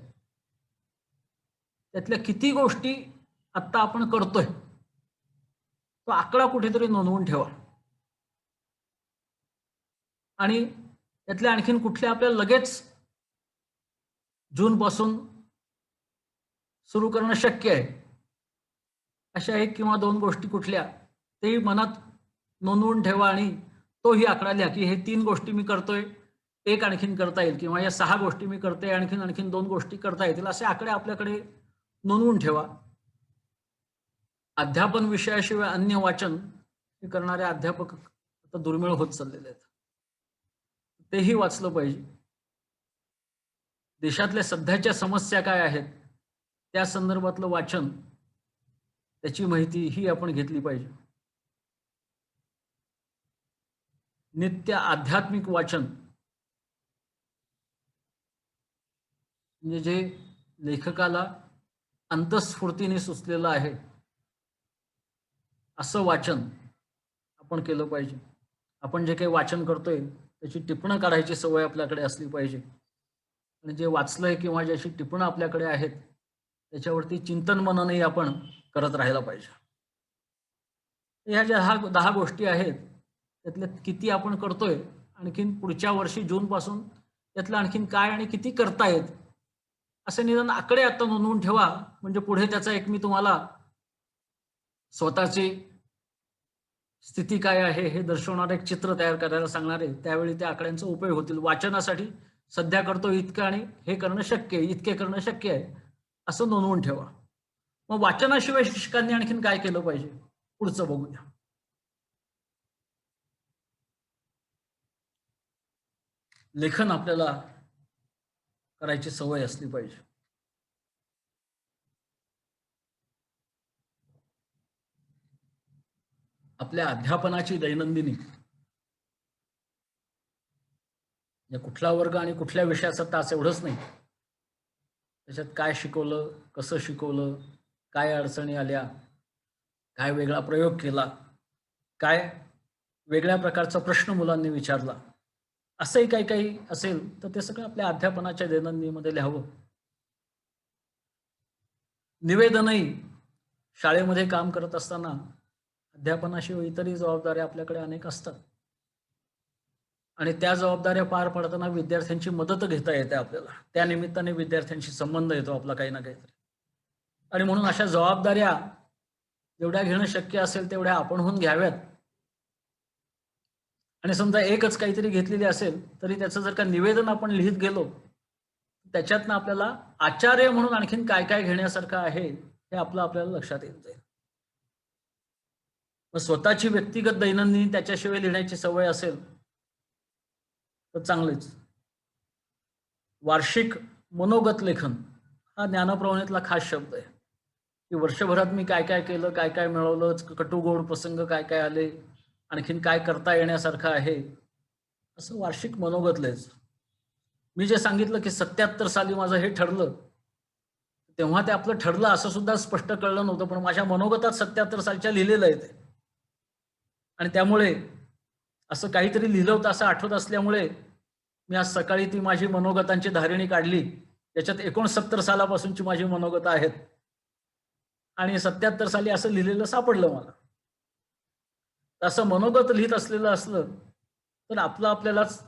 त्यातल्या किती गोष्टी आत्ता आपण करतोय तो आकडा कुठेतरी नोंदवून ठेवा. आणि त्यातल्या आणखीन कुठल्या आपल्याला लगेच जून पासून सुरू करणं शक्य आहे अशा 1 किंवा 2 गोष्टी कुठल्या तेही मनात नोंदवून ठेवा. आणि तोही आकडा लिहा की हे 3 गोष्टी मी करतोय, 1 आणखीन करता येईल, किंवा या 6 गोष्टी मी करते, आणखीन 2 गोष्टी करता येतील, असे आकडे आपल्याकडे नोंदवून ठेवा. अध्यापन विषयाशिवाय अन्य वाचन हे करणारे अध्यापक आता दुर्मिळ होत चाललेले आहेत. तेही वाचलं पाहिजे. देशातल्या सध्याच्या समस्या काय आहेत त्या संदर्भातलं वाचन, त्याची माहिती ही आपण घेतली पाहिजे. नित्य आध्यात्मिक वाचन म्हणजे जे लेखकाला अंतःस्फूर्तीने सुचलेलं आहे असं वाचन आपण केलं पाहिजे. आपण जे काही वाचन करतोय त्याची टिपणं काढायची सवय आपल्याकडे असली पाहिजे. आणि जे वाचलंय किंवा ज्याची टिपणं आपल्याकडे आहेत त्याच्यावरती चिंतन मननही आपण करत राहायला पाहिजे. ह्या ज्या 10 गोष्टी आहेत त्यातल्या किती आपण करतोय, आणखीन पुढच्या वर्षी जून पासून त्यातलं आणखीन काय आणि किती करतायत असे निदान आकडे आता नोंदवून ठेवा. म्हणजे पुढे त्याचा एक मी तुम्हाला स्वतःची स्थिती काय आहे हे दर्शवणारं एक चित्र तयार करायला सांगणार आहे. त्यावेळी त्या आकड्यांचा उपयोग होतील. वाचनासाठी सध्या करतो इतकं आणि हे करणं शक्य आहे, इतके करणं शक्य आहे असं नोंदवून ठेवा. मग वाचनाशिवाय शिक्षकांनी आणखीन काय केलं पाहिजे पुढचं बघूया. लेखन आपल्याला करायची सवय असली पाहिजे. आपल्या अध्यापनाची दैनंदिनी कुठला वर्ग आणि कुठल्या विषयाचा तास एवढंच नाही, त्याच्यात काय शिकवलं, कसं शिकवलं, काय अडचणी आल्या, काय वेगळा प्रयोग केला, काय वेगळ्या प्रकारचा प्रश्न मुलांनी विचारला, असंही काही काही असेल तर ते सगळं आपल्या अध्यापनाच्या दैनंदिनीमध्ये लिहावं. निवेदनही शाळेमध्ये काम करत असताना अध्यापनाशिवाय इतरही जबाबदाऱ्या आपल्याकडे अनेक असतात आणि त्या जबाबदाऱ्या पार पडताना विद्यार्थ्यांची मदत घेता येते आपल्याला. त्या निमित्ताने विद्यार्थ्यांशी संबंध येतो आपला काही ना काहीतरी. आणि म्हणून अशा जबाबदाऱ्या जेवढ्या घेणं शक्य असेल तेवढ्या आपणहून घ्याव्यात. आणि समजा एकच काहीतरी घेतलेली असेल तरी त्याचं जर का निवेदन आपण लिहित गेलो त्याच्यातनं आपल्याला आचार्य म्हणून आणखीन काय काय घेण्यासारखं आहे हे आपल्याला लक्षात येत जाईल. मग स्वतःची व्यक्तिगत दैनंदिनी त्याच्याशिवाय लिहिण्याची सवय असेल तर चांगलेच. वार्षिक मनोगत लेखन हा ज्ञानप्रवाहातला खास शब्द आहे की वर्षभरात मी काय काय केलं, काय काय मिळवलं, कटुगोड प्रसंग काय काय आले, आणखीन काय करता येण्यासारखं आहे, असं वार्षिक मनोगत लिहायचं. मी जे सांगितलं की 77 साली माझं हे ठरलं, तेव्हा ते आपलं ठरलं असं सुद्धा स्पष्ट कळलं नव्हतं, पण माझ्या मनोगतात 77 सालच्या लिहिलेलं आहे ते. आणि त्यामुळे असं काहीतरी लिहिलं होतं असं आठवत असल्यामुळे मी आज सकाळी ती माझी मनोगतांची धारिणी काढली. त्याच्यात 69 सालापासूनची माझी मनोगतं आहेत आणि 77 साली असं लिहिलेलं सापडलं मला. असं मनोगत लिहित असलेलं असलं तर आपल्यालाच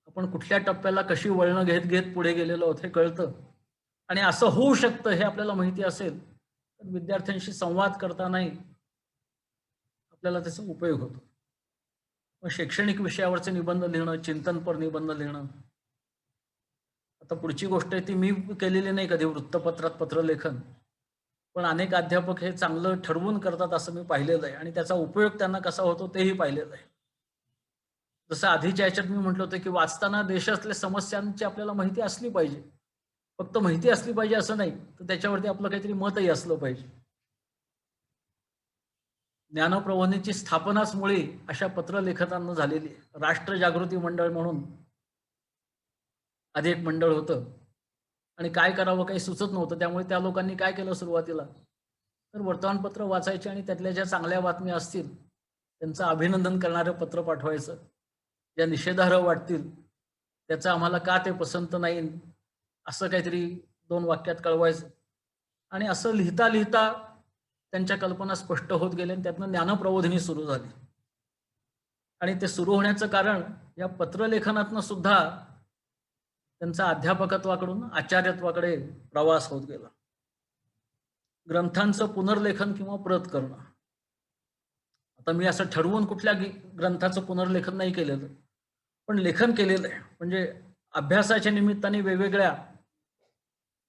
आपण कुठल्या टप्प्याला कशी वळणं घेत घेत पुढे गेलेलो आहोत हे कळतं. आणि असं होऊ शकतं हे आपल्याला माहिती असेल तर विद्यार्थ्यांशी संवाद करतानाही आपल्याला त्याचा उपयोग होतो. मग शैक्षणिक विषयावरचे निबंध लिहिणं, चिंतनपर निबंध लिहिणं. आता पुढची गोष्ट आहे ती मी केलेली नाही कधी वृत्तपत्रात पत्रलेखन, पण अनेक अध्यापक हे चांगलं ठरवून करतात असं मी पाहिलेलं आहे आणि त्याचा उपयोग त्यांना कसा होतो तेही पाहिलेलं आहे. जसं आधीच्या याच्यात मी म्हटलं होतं की वाचताना देशातल्या समस्यांची आपल्याला माहिती असली पाहिजे. फक्त माहिती असली पाहिजे असं नाही, तर त्याच्यावरती आपलं काहीतरी मतही असलं पाहिजे. ज्ञानप्रबोधिनीची स्थापनाच मुळे अशा पत्रलेखकांना झालेली आहे. राष्ट्र जागृती मंडळ म्हणून आधी एक मंडळ होतं आणि काय करावं काही सुचत नव्हतं. त्यामुळे त्या लोकांनी काय केलं सुरुवातीला, तर वर्तमानपत्र वाचायचे आणि त्यातल्या ज्या चांगल्या बातम्या असतील त्यांचं अभिनंदन करणारं पत्र पाठवायचं. ज्या निषेधार्ह वाटतील त्याचं आम्हाला का ते पसंत नाही असं काहीतरी 2 वाक्यात कळवायचं. आणि असं लिहिता लिहिता त्यांच्या कल्पना स्पष्ट होत गेल्या आणि त्यातनं ज्ञानप्रबोधिनी सुरू झाली. आणि ते सुरू होण्याचं कारण या पत्रलेखनातनं सुद्धा त्यांचा अध्यापकत्वाकडून आचार्यत्वाकडे प्रवास होत गेला. ग्रंथांचं पुनर्लेखन किंवा प्रत करणं. आता मी असं ठरवून कुठल्या ग्रंथाचं पुनर्लेखन नाही केलेलं, पण लेखन केलेलं आहे. म्हणजे अभ्यासाच्या निमित्ताने वेगवेगळ्या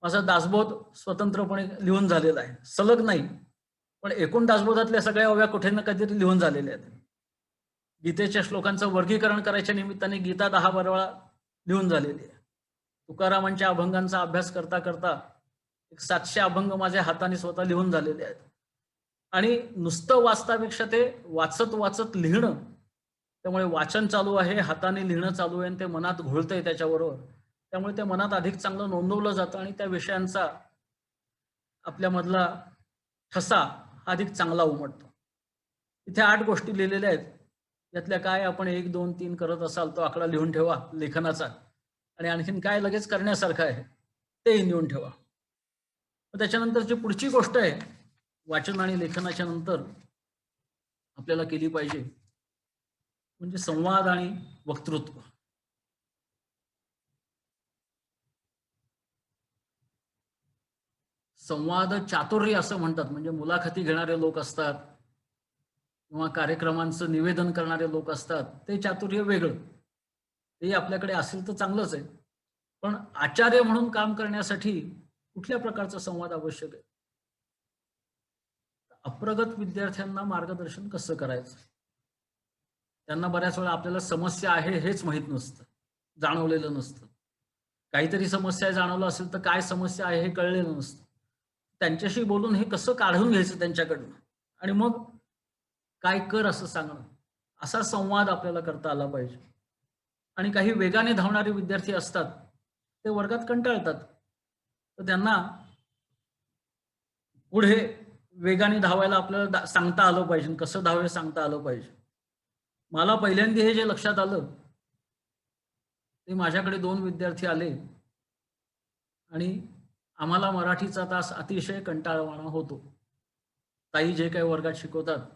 माझा दासबोध स्वतंत्रपणे लिहून झालेला आहे. सलग नाही, पण एकूण दासबोधातल्या सगळ्या ओव्या कुठे ना कधीतरी लिहून झालेल्या आहेत. गीतेच्या श्लोकांचं वर्गीकरण करायच्या निमित्ताने गीता 10-12 वेळा लिहून झालेली आहे. तुकारामांच्या अभंगांचा अभ्यास करता करता 700 अभंग माझ्या हाताने स्वतः लिहून झालेले आहेत. आणि नुसतं वाचतापेक्षा ते वाचत वाचत लिहिणं, त्यामुळे वाचन चालू आहे, हाताने लिहिणं चालू आहे आणि ते मनात घोळतंय त्याच्याबरोबर. त्यामुळे ते मनात अधिक चांगलं नोंदवलं जातं आणि त्या विषयांचा आपल्यामधला ठसा अधिक चांगला उमटतो. इथे 8 गोष्टी लिहिलेल्या आहेत. यातल्या काय आपण 1, 2, 3 करत असाल तो आकडा लिहून ठेवा लेखनाचा. आणि आणखीन काय लगेच करण्यासारखं आहे तेही लिहून ठेवा. त्याच्यानंतरची पुढची गोष्ट आहे वाचन आणि लेखनाच्या नंतर आपल्याला केली पाहिजे म्हणजे संवाद आणि वक्तृत्व. संवाद चातुर्य असं म्हणतात. म्हणजे मुलाखती घेणारे लोक असतात किंवा कार्यक्रमांचं निवेदन करणारे लोक असतात, ते चातुर्य वेगळं. ते आपल्याकडे असेल तर चांगलंच आहे, पण आचार्य म्हणून काम करण्यासाठी कुठल्या प्रकारचा संवाद आवश्यक आहे? अप्रगत विद्यार्थ्यांना मार्गदर्शन कसं करायचं? त्यांना बऱ्याच वेळा आपल्याला समस्या आहे हेच माहीत नसतं, जाणवलेलं नसतं. काहीतरी समस्या जाणवलं असेल तर काय समस्या आहे हे कळलेलं नसतं. त्यांच्याशी बोलून हे कसं काढून घ्यायचं त्यांच्याकडनं आणि मग काय कर असं सांगणं, असा संवाद आपल्याला करता आला पाहिजे. आणि काही वेगाने धावणारे विद्यार्थी असतात, ते वर्गात कंटाळतात, तर त्यांना पुढे वेगाने धावायला आपल्याला सांगता आलं पाहिजे, कसं धावे सांगता आलं पाहिजे. मला पहिल्यांदा हे जे लक्षात आलं ते माझ्याकडे 2 विद्यार्थी आले आणि आम्हाला मराठीचा तास अतिशय कंटाळवाणा होतो. ताई जे काही वर्गात शिकवतात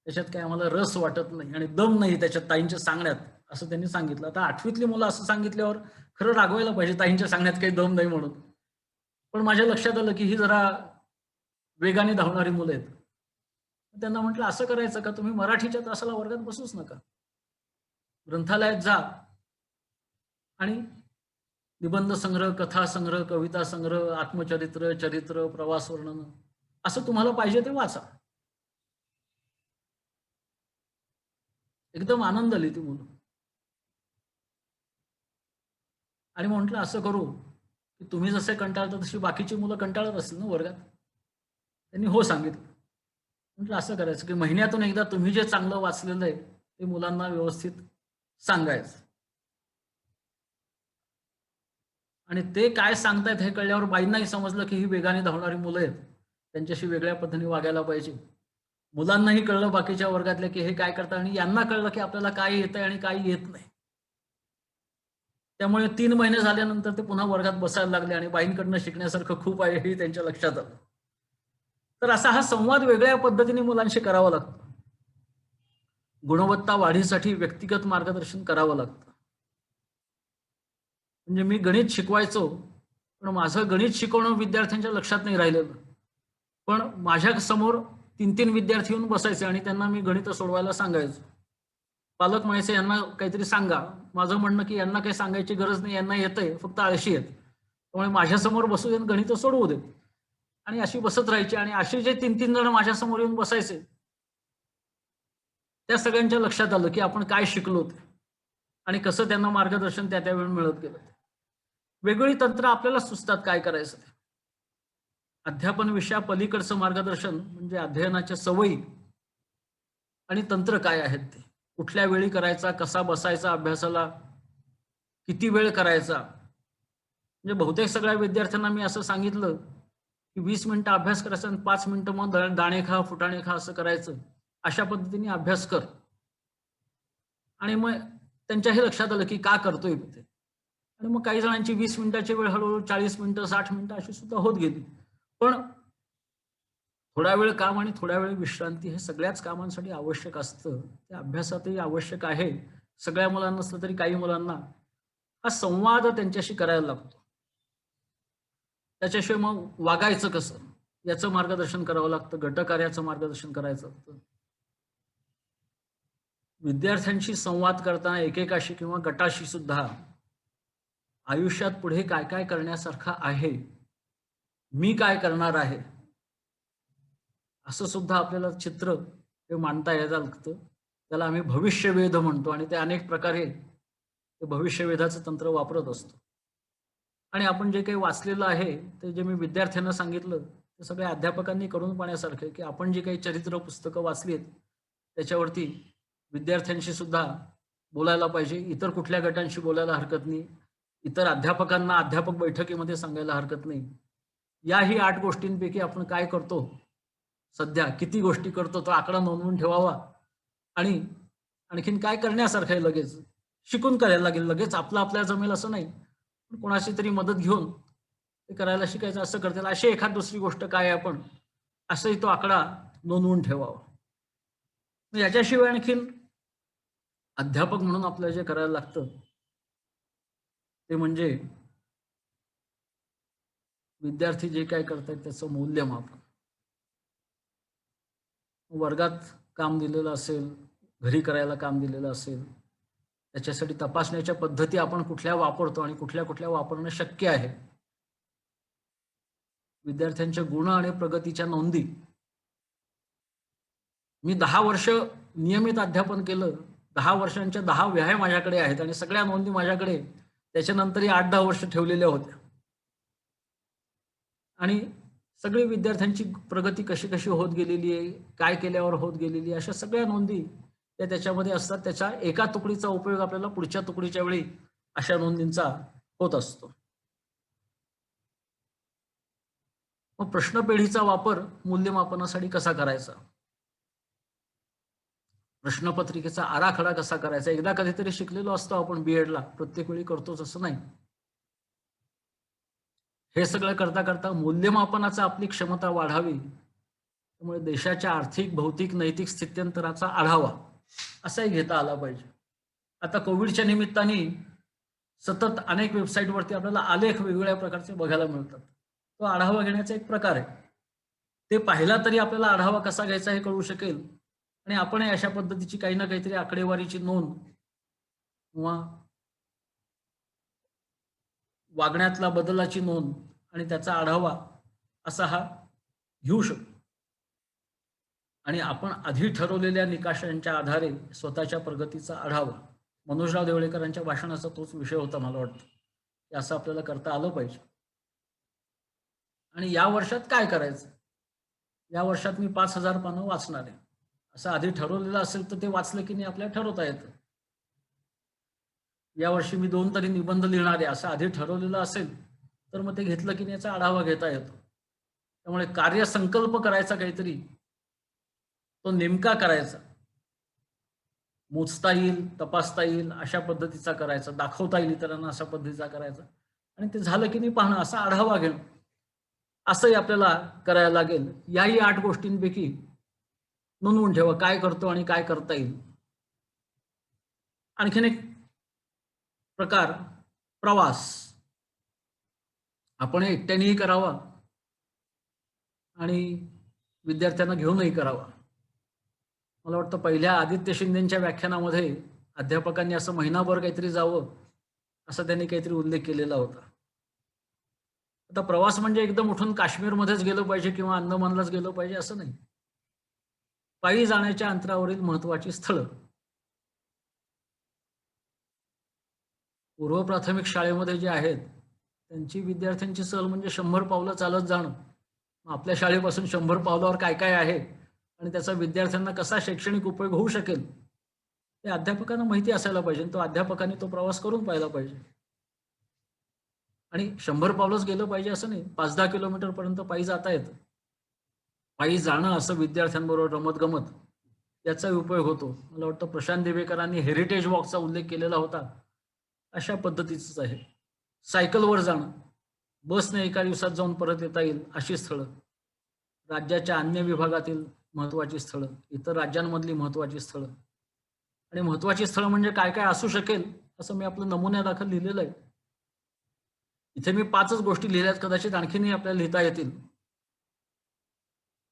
त्याच्यात काही आम्हाला रस वाटत नाही आणि दम नाही त्याच्यात ताईंच्या सांगण्यात, असं त्यांनी सांगितलं. आता 8वीतली मुलं असं सांगितल्यावर खरं रागवायला पाहिजे, ताईंच्या सांगण्यात काही दम नाही म्हणून. पण माझ्या लक्षात आलं की ही जरा वेगाने धावणारी मुलं आहेत. त्यांना म्हटलं असं करायचं का, तुम्ही मराठीच्या तासाला वर्गात बसूच नका, ग्रंथालयात जा आणि निबंध संग्रह, कथा संग्रह, कविता संग्रह, आत्मचरित्र, चरित्र, प्रवास वर्णन असं तुम्हाला पाहिजे ते वाचा. एकदम आनंद आली ती मुलं. आणि म्हटलं असं करू की तुम्ही जसे कंटाळता तशी बाकीची मुलं कंटाळत असतील ना वर्गात. त्यांनी हो सांगितलं. म्हटलं असं करायचं की महिन्यातून एकदा तुम्ही जे चांगलं वाचलेलं आहे ते मुलांना व्यवस्थित सांगायचं. आणि ते काय सांगतायत हे कळल्यावर बाईंनाही समजलं की ही वेगाने धावणारी मुलं आहेत, त्यांच्याशी वेगळ्या पद्धतीने वागायला पाहिजे. मुलांनाही कळलं बाकीच्या वर्गातल्या की हे काय करतात आणि यांना कळलं की आपल्याला काय येतंय आणि काय येत नाही. त्यामुळे 3 महिने झाल्यानंतर ते पुन्हा वर्गात बसायला लागले आणि बाईंकडनं शिकण्यासारखं खूप आहे हे त्यांच्या लक्षात आलं. तर असा हा संवाद वेगळ्या पद्धतीने मुलांशी करावा लागतो. गुणवत्ता वाढीसाठी व्यक्तिगत मार्गदर्शन करावं लागतं. म्हणजे मी गणित शिकवायचो, पण माझं गणित शिकवणं विद्यार्थ्यांच्या लक्षात नाही राहिलेलं. पण माझ्या समोर 3-3 विद्यार्थी येऊन बसायचे आणि त्यांना मी गणित सोडवायला सांगायचो. पालक म्हणायचे यांना काहीतरी सांगा. माझं म्हणणं की यांना काही सांगायची गरज नाही, यांना येतंय, फक्त आळशी आहेत. त्यामुळे माझ्यासमोर बसू देत, गणित सोडवू देत. आणि अशी बसत राहायची आणि असे जे 3-3 जण माझ्यासमोर येऊन बसायचे त्या सगळ्यांच्या लक्षात आलं की आपण काय शिकलो ते. आणि कसं त्यांना मार्गदर्शन त्या त्यावेळी मिळत गेलं. वेगवेगळी तंत्र आपल्याला सुचतात काय करायचं ते. अध्यापन विषयापलीकडचं मार्गदर्शन म्हणजे अध्ययनाच्या सवयी आणि तंत्र काय आहेत ते. कुठल्या वेळी करायचा, कसा बसायचा अभ्यासाला, किती वेळ करायचा. म्हणजे बहुतेक सगळ्या विद्यार्थ्यांना मी असं सांगितलं की 20 मिनिटं अभ्यास करायचा आणि 5 मिनिटं मग दाणे खा, फुटाणे खा असं करायचं. अशा पद्धतीने अभ्यास कर. आणि मग त्यांच्याही लक्षात आलं की का करतोय ते. आणि मग काही जणांची 20 मिनिटाची वेळ हळूहळू 40 मिनिटं, 60 मिनिटं अशी सुद्धा होत गेली. पण थोडा वेळ काम आणि थोड्या वेळ विश्रांती हे सगळ्याच कामांसाठी आवश्यक असतं. ते अभ्यासातही आवश्यक आहे. सगळ्या मुलांना नसलं तरी काही मुलांना हा संवाद त्यांच्याशी करायला लागतो. त्याच्याशिवाय मग वागायचं कसं याचं मार्गदर्शन करावं लागतं. गटकार्याचं मार्गदर्शन करायचं असतं. विद्यार्थ्यांशी संवाद करताना एकेकाशी किंवा गटाशी सुद्धा आयुष्यात पुढे काय काय करण्यासारखं आहे, मी काय करणार आहे, असं सुद्धा आपल्याला चित्र हे मांडता यायला लागतं. त्याला आम्ही भविष्यवेध म्हणतो आणि ते अनेक प्रकारे ते भविष्यवेधाचं तंत्र वापरत असतो. आणि आपण जे काही वाचलेलं आहे ते जे मी विद्यार्थ्यांना सांगितलं ते सगळ्या अध्यापकांनी करून पाहण्यासारखं की आपण जी काही चरित्र पुस्तकं वाचली आहेत त्याच्यावरती विद्यार्थ्यांशी सुद्धा बोलायला पाहिजे. इतर कुठल्या गटांशी बोलायला हरकत नाही. इतर अध्यापकांना अध्यापक बैठकीमध्ये सांगायला हरकत नाही. याही 8 गोष्टींपैकी आपण काय करतो, सध्या किती गोष्टी करतो तो आकडा नोंदवून ठेवावा. आणि आणखीन काय करण्यासारखं आहे लगेच शिकून करायला लागेल. लगेच आपल्याला जमेल असं नाही, पण कोणाशी तरी मदत घेऊन ते करायला शिकायचं. असं करता येईल अशी एखाद दुसरी गोष्ट काय आहे आपण असंही तो आकडा नोंदवून ठेवावा. याच्याशिवाय आणखीन अध्यापक म्हणून आपल्याला जे करायला लागतं ते म्हणजे विद्यार्थी जे काय करतायत त्याचं मूल्यमापन. वर्गात काम दिलेलं असेल, घरी करायला काम दिलेलं असेल, त्याच्यासाठी तपासण्याच्या पद्धती आपण कुठल्या वापरतो आणि कुठल्या कुठल्या वापरणं शक्य आहे. विद्यार्थ्यांच्या गुण आणि प्रगतीच्या नोंदी. मी 10 वर्ष नियमित अध्यापन केलं. 10 वर्षांच्या 10 वह्या माझ्याकडे आहेत आणि सगळ्या नोंदी माझ्याकडे त्याच्यानंतरही 8-10 वर्ष ठेवलेल्या होत्या. आणि सगळी विद्यार्थ्यांची प्रगती कशी कशी होत गेलेली आहे, काय केल्यावर होत गेलेली आहे, अशा सगळ्या नोंदी त्या त्याच्यामध्ये असतात. त्याच्या एका तुकडीचा उपयोग आपल्याला पुढच्या तुकडीच्या वेळी अशा नोंदींचा होत असतो. मग प्रश्नपेढीचा वापर मूल्यमापनासाठी कसा करायचा, प्रश्नपत्रिकेचा आराखडा कसा करायचा. एकदा कधीतरी शिकलेलो असतो आपण बीएडला, प्रत्येक वेळी करतोच असं नाही. हे सगळं करता करता मूल्यमापनाचा आपली क्षमता वाढावी. त्यामुळे देशाच्या आर्थिक, भौतिक, नैतिक स्थित्यंतराचा आढावा असाही घेता आला पाहिजे. आता कोविडच्या निमित्ताने सतत अनेक वेबसाईटवरती आपल्याला आलेख वेगवेगळ्या प्रकारचे बघायला मिळतात. तो आढावा घेण्याचा एक प्रकार आहे. ते पाहिला तरी आपल्याला आढावा कसा घ्यायचा हे कळू शकेल. आणि आपण अशा पद्धतीची काही ना काहीतरी आकडेवारीची नोंद किंवा वागण्यातला बदलाची नोंद आणि त्याचा आढावा असा हा घेऊ शकतो. आणि आपण आधी ठरवलेल्या निकषांच्या आधारे स्वतःच्या प्रगतीचा आढावा. मनोजराव देवळेकरांच्या भाषणाचा तोच विषय होता मला वाटतं, की असं आपल्याला करता आलं पाहिजे. आणि या वर्षात काय करायचं, या वर्षात मी 5000 पानं वाचणार आहे असं आधी ठरवलेलं असेल तर ते वाचलं की नाही आपल्याला ठरवता येतं. यावर्षी मी 2 तरी निबंध लिहिणार आहे असं आधी ठरवलेलं असेल तर मग ते घेतलं की नाही याचा आढावा घेता येतो. त्यामुळे कार्यसंकल्प करायचा काहीतरी, तो नेमका करायचा, मोजता येईल, तपासता येईल अशा पद्धतीचा करायचा, दाखवता येईल इतरांना अशा पद्धतीचा करायचा. आणि ते झालं की नाही पाहणं, असा आढावा घेणं असंही आपल्याला करायला लागेल. याही 8 गोष्टींपैकी नोंदवून ठेवा काय करतो आणि काय करता येईल. आणखीन एक प्रकार प्रवास. आपण एकट्यानेही करावा आणि विद्यार्थ्यांना घेऊनही करावा. मला वाटतं पहिल्या आदित्य शिंदेच्या व्याख्यानामध्ये अध्यापकांनी असं महिनाभर काहीतरी जावं असं त्यांनी काहीतरी उल्लेख केलेला होता. आता प्रवास म्हणजे एकदम उठून काश्मीरमध्येच गेलं पाहिजे किंवा अंदमानलाच गेलं पाहिजे असं नाही. पायी जाण्याच्या अंतरावरील महत्वाची स्थळं, पूर्व प्राथमिक शाळेमध्ये जे आहेत त्यांची विद्यार्थ्यांची सहल म्हणजे 100 पावलं चालत जाणं. मग आपल्या शाळेपासून 100 पावलावर काय काय आहे आणि त्याचा विद्यार्थ्यांना कसा शैक्षणिक उपयोग होऊ शकेल ते अध्यापकांना माहिती असायला पाहिजे. तो अध्यापकांनी तो प्रवास करून पाहिला पाहिजे. आणि 100 पावलंच गेलं पाहिजे असं नाही, 5-10 किलोमीटर पर्यंत पायी जाता येतं. पायी जाणं असं विद्यार्थ्यांबरोबर रमत गमत याचा उपयोग होतो. मला वाटतं प्रशांत दिवेकरांनी हेरिटेज वॉकचा उल्लेख केलेला होता, अशा पद्धतीचंच आहे. सायकलवर जाणं, बसने एका दिवसात जाऊन परत येता येईल अशी स्थळं, राज्याच्या अन्य विभागातील महत्त्वाची स्थळं, इतर राज्यांमधली महत्त्वाची स्थळं आणि महत्त्वाची स्थळं म्हणजे काय काय असू शकेल असं मी आपलं नमुन्यादाखल लिहिलेलं आहे. इथे मी 5च गोष्टी लिहिल्यात, कदाचित आणखीनही आपल्याला लिहिता येतील.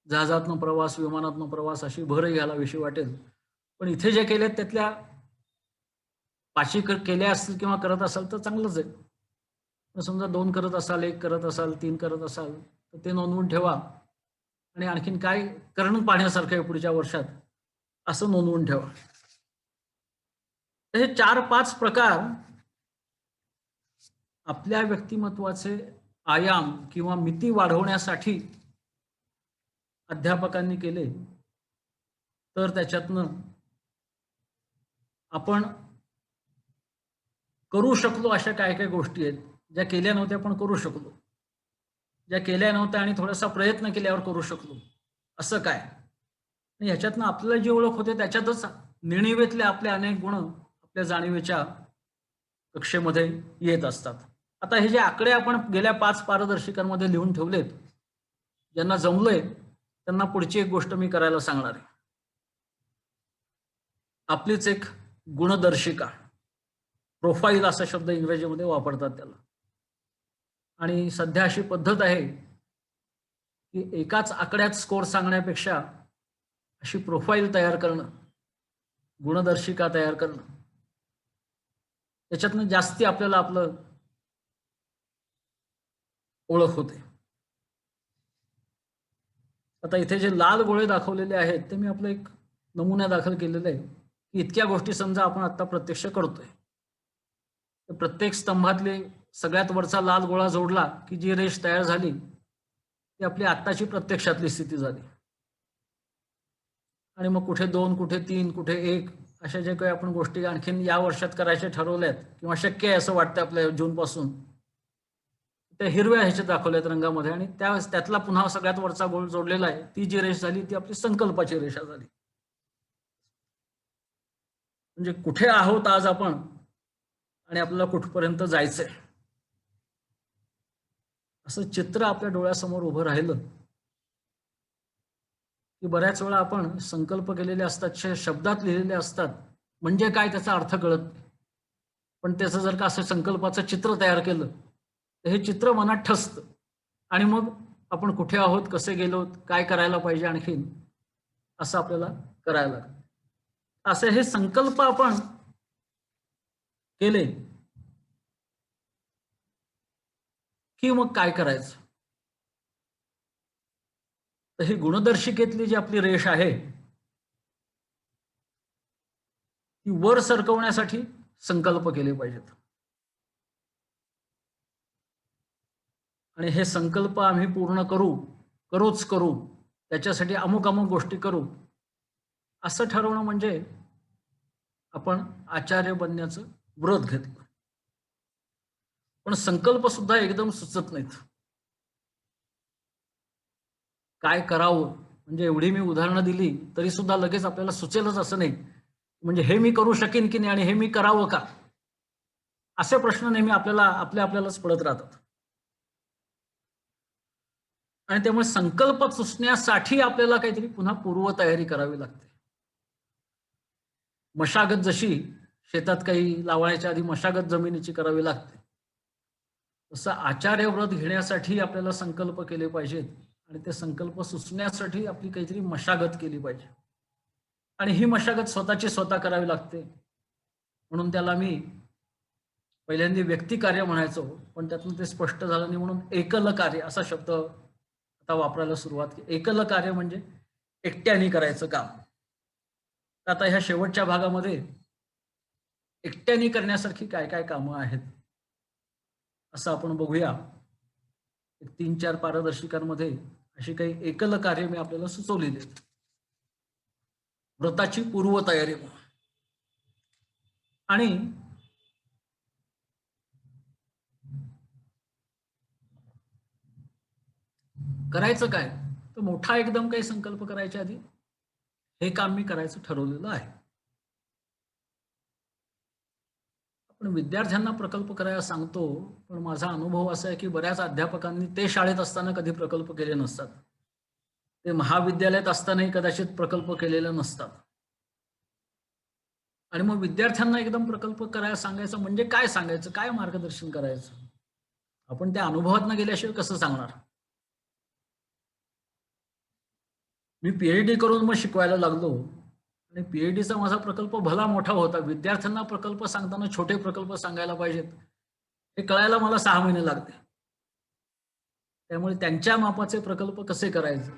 जहाजातनं प्रवास, विमानातनं प्रवास अशी भरही घ्यायलाविषयी वाटेल. पण इथे जे केलेत त्यातल्या 5ही केल्या असतील किंवा करत असाल तर चांगलंच आहे. पण समजा 2 करत असाल, 1 करत असाल, 3 करत असाल तर ते नोंदवून ठेवा आणि आणखीन काय करून पाहण्यासारखं आहे पुढच्या वर्षात असं नोंदवून ठेवा. तर हे 4-5 प्रकार आपल्या व्यक्तिमत्वाचे आयाम किंवा मिती वाढवण्यासाठी अध्यापकांनी केले तर त्याच्यातनं आपण करू शकलो अशा काय काय गोष्टी आहेत ज्या केल्या नव्हत्या पण करू शकलो, ज्या केल्या नव्हत्या आणि थोडासा प्रयत्न केल्यावर करू शकलो. असं काय ह्याच्यातनं आपल्याला जी ओळख होते त्याच्यातच निणिवेतले आपले अनेक गुण आपल्या जाणीवेच्या कक्षेमध्ये येत असतात. आता हे जे आकडे आपण गेल्या 5 पारदर्शिकांमध्ये लिहून ठेवलेत, ज्यांना जमलंय त्यांना पुढची एक गोष्ट मी करायला सांगणार आहे. आपलीच एक गुणदर्शिका, प्रोफाईल असा शब्द इंग्रजीमध्ये वापरतात त्याला. आणि सध्या अशी पद्धत आहे की एकाच आकड्यात स्कोर सांगण्यापेक्षा अशी प्रोफाईल तयार करणं, गुणदर्शिका तयार करणं, त्याच्यातनं जास्ती आपल्याला आपलं ओळख होते. आता इथे जे लाल गोळे दाखवलेले आहेत ते मी आपलं एक नमुना दाखल केलेलं आहे की इतक्या गोष्टी समजा आपण आता प्रत्यक्ष करतोय, तर प्रत्येक स्तंभातले सगळ्यात वरचा लाल गोळा जोडला की जी रेष तयार झाली ती आपली आत्ताची प्रत्यक्षातली स्थिती झाली. आणि मग कुठे 2, कुठे 3, कुठे 1 अशा जे काही आपण गोष्टी आणखीन या वर्षात करायच्या ठरवल्यात किंवा शक्य आहे असं वाटतं आपल्या जूनपासून, त्या हिरव्या ह्याच्यात दाखवल्यात रंगामध्ये आणि त्यातला पुन्हा सगळ्यात वरचा गोल जोडलेला आहे. ती जी रेष झाली ती आपली संकल्पाची रेषा झाली. म्हणजे कुठे आहोत आज आपण आणि आपल्याला कुठपर्यंत जायचंय असं चित्र आपल्या डोळ्यासमोर उभं राहिलं की बऱ्याच वेळा आपण संकल्प केलेले असतात, शब्दात लिहिलेले असतात, म्हणजे काय त्याचा अर्थ कळत नाही. पण त्याचं जर का असं संकल्पाचं चित्र तयार केलं तर हे चित्र मनात ठसतं आणि मग आपण कुठे आहोत, कसे गेलो, काय करायला पाहिजे आणखीन असं आपल्याला करायला लागतं. असे हे संकल्प आपण केले की मग काय करायचं. तर ही गुणदर्शिकेतली जी आपली रेष आहे ती वर सरकवण्यासाठी संकल्प केले पाहिजेत. आणि हे संकल्प आम्ही पूर्ण करूच करू, त्याच्यासाठी अमुक अमुक गोष्टी करू असं ठरवणं म्हणजे आपण आचार्य बनण्याचं व्रत घेतलं. पण संकल्प सुद्धा एकदम सुचत नाहीत. काय करावं म्हणजे एवढी मी उदाहरणं दिली तरी सुद्धा लगेच आपल्याला सुचेलच असं नाही. म्हणजे हे मी करू शकेन की नाही आणि हे मी करावं का, असे प्रश्न नेहमी आपल्यालाच पडत राहतात. आणि त्यामुळे संकल्प सुचण्यासाठी आपल्याला काहीतरी पुन्हा पूर्वतयारी करावी लागते. मशागत जशी शेतात काही लावण्याच्या आधी मशागत जमिनीची करावी लागते, तसं आचार्य व्रत घेण्यासाठी आपल्याला संकल्प केले पाहिजेत आणि ते संकल्प सुचण्यासाठी आपली काहीतरी मशागत केली पाहिजे. आणि ही मशागत स्वतःची स्वतः करावी लागते. म्हणून त्याला मी पहिल्यांदा व्यक्ती कार्य म्हणायचो, पण त्यातून ते स्पष्ट झालं नाही म्हणून एकल कार्य असा शब्द आता वापरायला सुरुवात केली. एकल कार्य म्हणजे एकट्याने करायचं काम. आता ह्या शेवटच्या भागामध्ये एकट्याने करण्यासारखी काय काय कामं आहेत असं आपण बघूया. एक 3-4 पारदर्शिकांमध्ये अशी काही एकल कार्य मी आपल्याला सुचवलेली आहेत. व्रताची पूर्वतयारी आणि करायचं काय, तर मोठा एकदम काही संकल्प करायच्या आधी हे काम मी करायचं ठरवलेलं आहे. आपण विद्यार्थ्यांना प्रकल्प करायला सांगतो, पण माझा अनुभव असा आहे की बऱ्याच अध्यापकांनी ते शाळेत असताना कधी प्रकल्प केले नसतात, ते महाविद्यालयात असतानाही कदाचित प्रकल्प केलेले नसतात. आणि मग विद्यार्थ्यांना एकदम प्रकल्प करायला सांगायचं म्हणजे काय सांगायचं, काय मार्गदर्शन करायचं, आपण त्या अनुभवातनं गेल्याशिवाय कसं सांगणार. मी पीएचडी करून मग शिकवायला लागलो आणि पीएचडीचा माझा प्रकल्प भला मोठा होता. विद्यार्थ्यांना प्रकल्प सांगताना छोटे प्रकल्प सांगायला पाहिजेत हे कळायला मला 6 महिने लागते. त्यामुळे त्यांच्या मापाचे प्रकल्प कसे करायचे,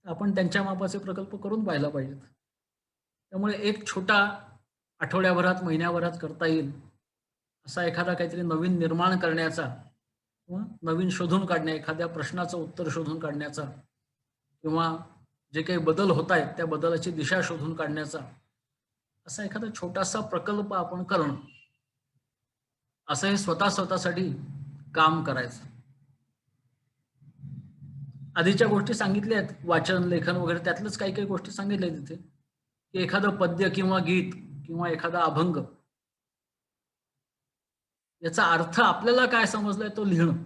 आपण त्यांच्या मापाचे प्रकल्प करून पाहायला पाहिजेत. त्यामुळे एक छोटा आठवड्याभरात महिन्याभरात करता येईल असा एखादा काहीतरी नवीन निर्माण करण्याचा किंवा नवीन शोधून काढण्या, एखाद्या प्रश्नाचं उत्तर शोधून काढण्याचा किंवा जे काही बदल होत आहेत त्या बदलाची दिशा शोधून काढण्याचा असा एखादा छोटासा प्रकल्प आपण करणं, असं हे स्वतःसाठी काम करायचं. आधीच्या गोष्टी सांगितल्या आहेत, वाचन लेखन वगैरे, त्यातलंच काही काही गोष्टी सांगितल्या तिथे की एखादं पद्य किंवा गीत किंवा एखादा अभंग याचा अर्थ आपल्याला काय समजलाय तो लिहिणं.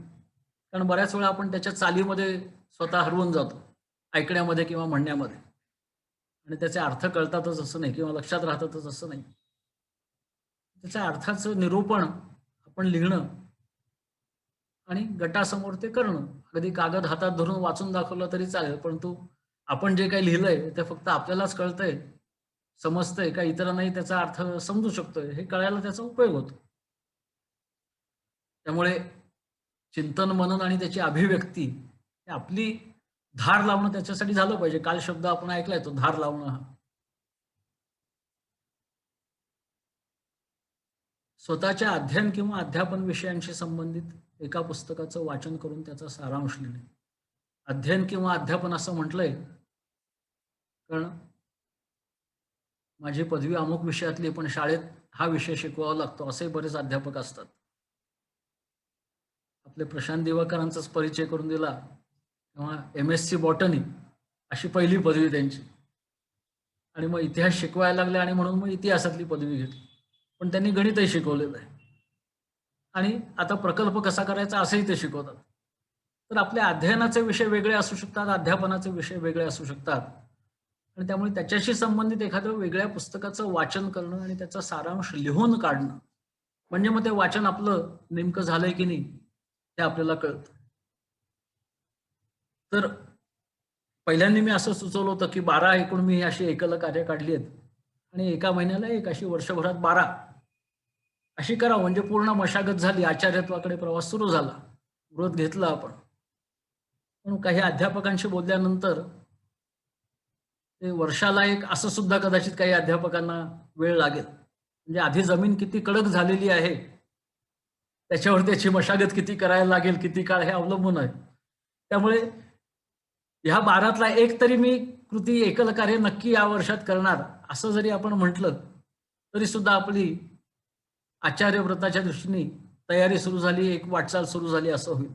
कारण बऱ्याच वेळा आपण त्याच्या चालीमध्ये स्वतः हरवून जातो, ऐकण्यामध्ये किंवा म्हणण्यामध्ये, आणि त्याचे अर्थ कळतातच असं नाही किंवा लक्षात राहतातच असं नाही. त्याच्या अर्थाचं निरूपण आपण लिहिणं आणि गटासमोर ते करणं. अगदी कागद हातात धरून वाचून दाखवलं तरी चालेल, परंतु आपण जे काही लिहिलंय ते फक्त आपल्यालाच कळतंय, समजतंय का इतरांनाही त्याचा अर्थ समजू शकतोय हे कळायला त्याचा उपयोग होतो. त्यामुळे चिंतन मनन आणि त्याची अभिव्यक्ती ही आपली धार लावणं त्याच्यासाठी झालं पाहिजे. काल शब्द आपण ऐकलाय तो धार लावणं हा. स्वतःच्या अध्ययन किंवा अध्यापन विषयांशी संबंधित एका पुस्तकाचं वाचन करून त्याचा सारांश लिहिणे. अध्ययन किंवा अध्यापन असं म्हटलंय कारण माझी पदवी अमुक विषयातली, पण शाळेत हा विषय शिकवावा लागतो असे बरेच अध्यापक असतात. आपले प्रशांत दिवाकरांचाच परिचय करून दिला किंवा MSc बॉटनी अशी पहिली पदवी त्यांची, आणि मग इतिहास शिकवायला लागले आणि म्हणून मग इतिहासातली पदवी घेतली, पण त्यांनी गणितही शिकवलेलं आहे आणि आता प्रकल्प कसा करायचा असंही ते शिकवतात. तर आपल्या अध्ययनाचे विषय वेगळे असू शकतात, अध्यापनाचे विषय वेगळे असू शकतात, आणि त्यामुळे त्याच्याशी संबंधित एखाद्या वेगळ्या पुस्तकाचं वाचन करणं आणि त्याचा सारांश लिहून काढणं म्हणजे मग ते वाचन आपलं नेमकं झालंय की नाही हे आपल्याला कळतं. तर पहिल्यांदा मी असं सुचवलं होतं की 12 एकूण मी अशी एकल कार्य काढली आहेत आणि एका महिन्याला एक, अशी वर्षभरात 12 अशी करा, म्हणजे पूर्ण मशागत झाली, आचार्यत्वाकडे प्रवास सुरू झाला, व्रत घेतलं आपण. पण काही अध्यापकांशी बोलल्यानंतर ते वर्षाला एक असं सुद्धा कदाचित काही अध्यापकांना वेळ लागेल. म्हणजे आधी जमीन किती कडक झालेली आहे त्याच्यावर त्याची मशागत किती करायला लागेल, किती काळ, हे अवलंबून आहे. त्यामुळे ह्या 12तला एक तरी मी कृती एकल कार्य नक्की या वर्षात करणार असं जरी आपण म्हटलं तरी सुद्धा आपली आचार्य व्रताच्या दृष्टीने तयारी सुरू झाली, एक वाटचाल सुरू झाली असं होईल.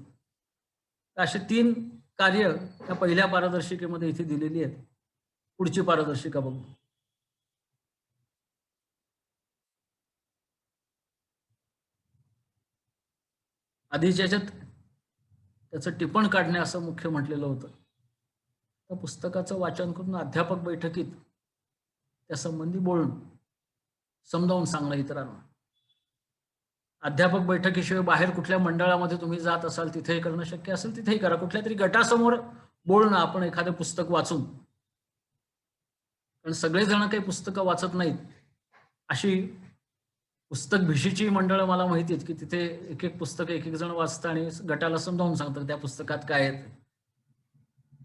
असे 3 कार्य या पहिल्या पारदर्शिकेमध्ये इथे दिलेली आहेत. पुढची पारदर्शिका बघू. आधीच्या याच्यात त्याचं टिपण काढणे असं मुख्य म्हटलेलं होतं. त्या पुस्तकाचं वाचन करून अध्यापक बैठकीत त्या संबंधी बोलणं, समजावून सांगणं इतरांना. अध्यापक बैठकीशिवाय बाहेर कुठल्या मंडळामध्ये तुम्ही जात असाल तिथेही करणं शक्य असेल तिथेही करा. कुठल्या तरी गटासमोर बोलणं आपण एखादं पुस्तक वाचून, कारण सगळेजण काही पुस्तकं वाचत नाहीत. अशी पुस्तक भिशीची मंडळं मला माहिती आहेत की तिथे एक एक पुस्तक एक एक जण वाचतं आणि गटाला समजावून सांगतात त्या पुस्तकात काय आहे.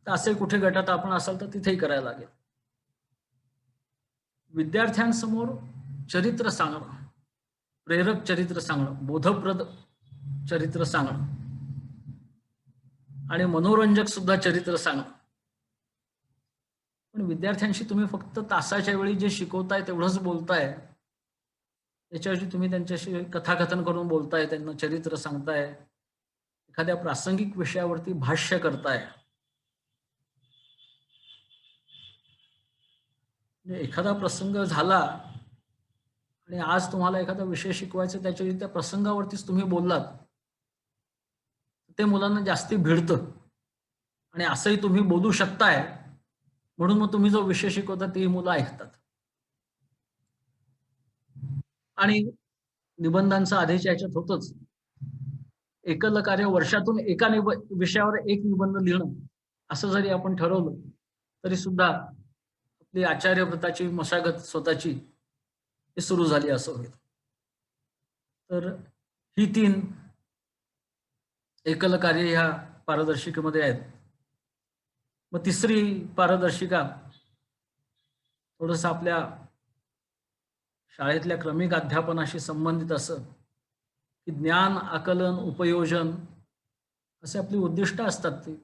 तर असे कुठे गटात आपण असाल तर तिथेही करायला लागेल. विद्यार्थ्यांसमोर चरित्र सांगणं, प्रेरक चरित्र सांगणं, बोधप्रद चरित्र सांगणं आणि मनोरंजक सुद्धा चरित्र सांगणं. पण विद्यार्थ्यांशी तुम्ही फक्त तासाच्या वेळी जे शिकवताय तेवढंच बोलताय, त्याच्याऐवजी तुम्ही त्यांच्याशी कथाकथन करून बोलताय, त्यांना चरित्र सांगताय, एखाद्या प्रासंगिक विषयावरती भाष्य करताय. म्हणजे एखादा प्रसंग झाला आणि आज तुम्हाला एखादा विषय शिकवायचा, त्याच्याऐवजी त्या प्रसंगावरतीच तुम्ही बोललात, ते मुलांना जास्ती भिडतं. आणि असंही तुम्ही बोलू शकताय म्हणून मग तुम्ही जो विषय शिकवता ते मुलं ऐकतात. आणि निबंधांचं आधीच्या याच्यात होतच, एकल कार्य वर्षातून एका विषयावर एक निबंध लिहिणं असं जरी आपण ठरवलं तरी सुद्धा आपली आचार्यव्रताची मशागत स्वतःची ही सुरू झाली असं होईल. तर ही 3 एकल कार्य ह्या पारदर्शिकेमध्ये आहेत. मग तिसरी पारदर्शिका थोडस आपल्या शाळेतल्या क्रमिक अध्यापनाशी संबंधित असं की ज्ञान आकलन उपयोजन असे आपली उद्दिष्ट असतात. ती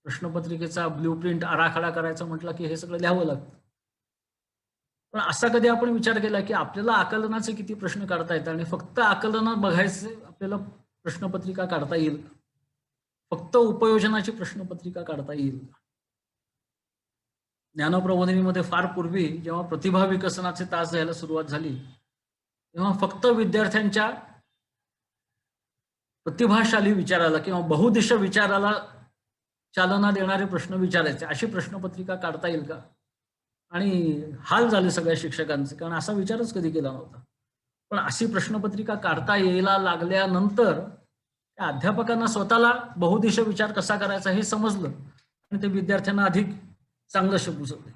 प्रश्नपत्रिकेचा ब्ल्यूप्रिंट आराखडा करायचा म्हटलं की हे सगळं लिहावं लागतं. पण असा कधी आपण विचार केला की आपल्याला आकलनाचे किती प्रश्न काढता येतात आणि फक्त आकलन बघायचे आपल्याला प्रश्नपत्रिका काढता येईल, फक्त उपयोजनाची प्रश्नपत्रिका काढता येईल? ज्ञानप्रबोधिनीमध्ये फार पूर्वी जेव्हा प्रतिभा विकसनाचे तास द्यायला सुरुवात झाली तेव्हा फक्त विद्यार्थ्यांच्या प्रतिभाशाली विचाराला किंवा बहुदिश विचाराला चालना देणारे प्रश्न विचारायचे, अशी प्रश्नपत्रिका काढता येईल का? आणि हाल झाले सगळ्या शिक्षकांचे, कारण असा विचारच कधी केला नव्हता. पण अशी प्रश्नपत्रिका काढता यायला लागल्यानंतर त्या अध्यापकांना स्वतःला बहुदिश विचार कसा करायचा हे समजलं आणि ते विद्यार्थ्यांना अधिक चांगलं शिकवू शकले.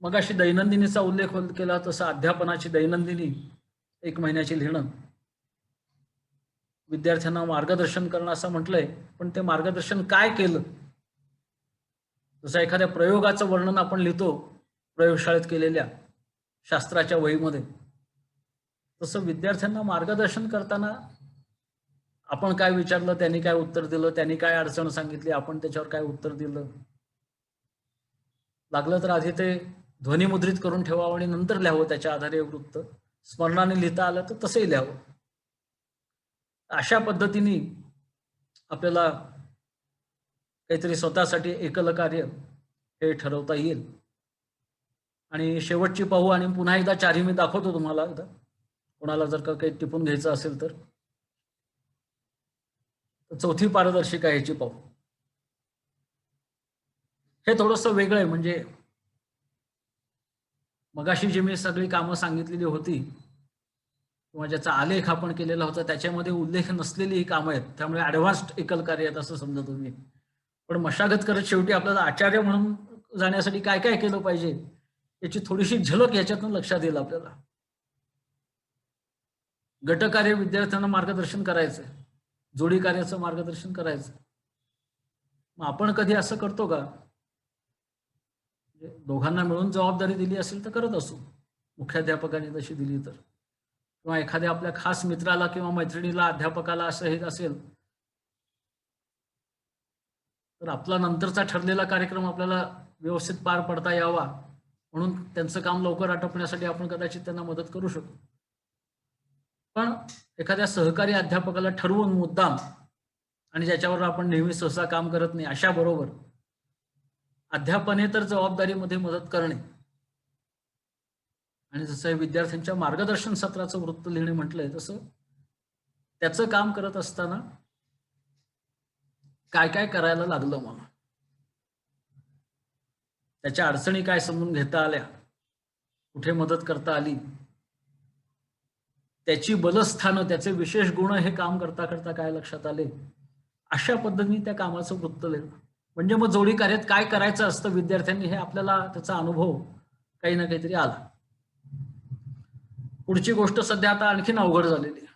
मग अशी दैनंदिनीचा उल्लेख केला तसा अध्यापनाची दैनंदिनी 1 महिन्याची लिहिणं, विद्यार्थ्यांना मार्गदर्शन करणं असं म्हटलंय, पण ते मार्गदर्शन काय केलं? जसं एखाद्या प्रयोगाचं वर्णन आपण लिहितो प्रयोगशाळेत केलेल्या शास्त्राच्या वहीमध्ये, तसं विद्यार्थ्यांना मार्गदर्शन करताना आपण काय विचारलं, त्यांनी काय उत्तर दिलं, त्यांनी काय अडचण सांगितली, आपण त्याच्यावर काय उत्तर दिलं. लागलं तर आधी ते ध्वनिमुद्रित करून ठेवावं आणि नंतर लिहावं, त्याच्या आधारे वृत्त स्मरणाने लिहिता आलं तर तसंही लिहावं. अशा पद्धतीने आपल्याला काहीतरी स्वतःसाठी एकल कार्य हे ठरवता येईल. आणि शेवटची पाहू आणि पुन्हा एकदा 4ही मी दाखवतो तुम्हाला, कोणाला जर का काही टिपून घ्यायचं असेल तर. 4थी पारदर्शिका ह्याची पाहू. हे थोडंसं वेगळं आहे, म्हणजे मगाशी जी मी सगळी कामं सांगितलेली होती किंवा ज्याचा आलेख आपण केलेला होता त्याच्यामध्ये उल्लेख नसलेली ही कामं आहेत, त्यामुळे ऍडव्हान्स्ड एकल कार्य आहेत असं समजा तुम्ही. पण मशागत करत शेवटी आपल्याला आचार्य म्हणून जाण्यासाठी काय काय केलं पाहिजे याची थोडीशी झलक याच्यातून लक्षात येईल आपल्याला. गटकार्य विद्यार्थ्यांना मार्गदर्शन करायचं, जोडी कार्याचं मार्गदर्शन करायचं. मग आपण कधी असं करतो का? दोघांना मिळून जबाबदारी दिली असेल तर करत असू, मुख्याध्यापकाने तशी दिली तर, किंवा एखाद्या आपल्या खास मित्राला किंवा मैत्रिणीला अध्यापकाला असं हे असेल तर आपला नंतरचा ठरलेला कार्यक्रम आपल्याला व्यवस्थित पार पडता यावा म्हणून त्यांचं काम लवकर आटोपण्यासाठी आपण कदाचित त्यांना मदत करू शकतो. पण एखाद्या सहकारी अध्यापकाला ठरवून मुद्दाम आणि ज्याच्यावर आपण नेहमी सहसा काम करत नाही अशा बरोबर अध्यापनेतर जबाबदारीमध्ये मदत करणे आणि जसं विद्यार्थ्यांच्या मार्गदर्शन सत्राचं वृत्त लिहिणे म्हटलंय तसं त्याचं काम करत असताना काय काय करायला लागलं, मला त्याच्या अडचणी काय समजून घेता आल्या, कुठे मदत करता आली, त्याची बलस्थानं त्याचे विशेष गुण हे काम करता करता काय लक्षात आले, अशा पद्धतीने त्या कामाचं वृत्त लिहिलं. म्हणजे मग जोडी कार्यात काय करायचं असतं विद्यार्थ्यांनी हे आपल्याला त्याचा अनुभव काही ना काहीतरी आला. पुढची गोष्ट सध्या आता आणखीन अवघड झालेली आहे.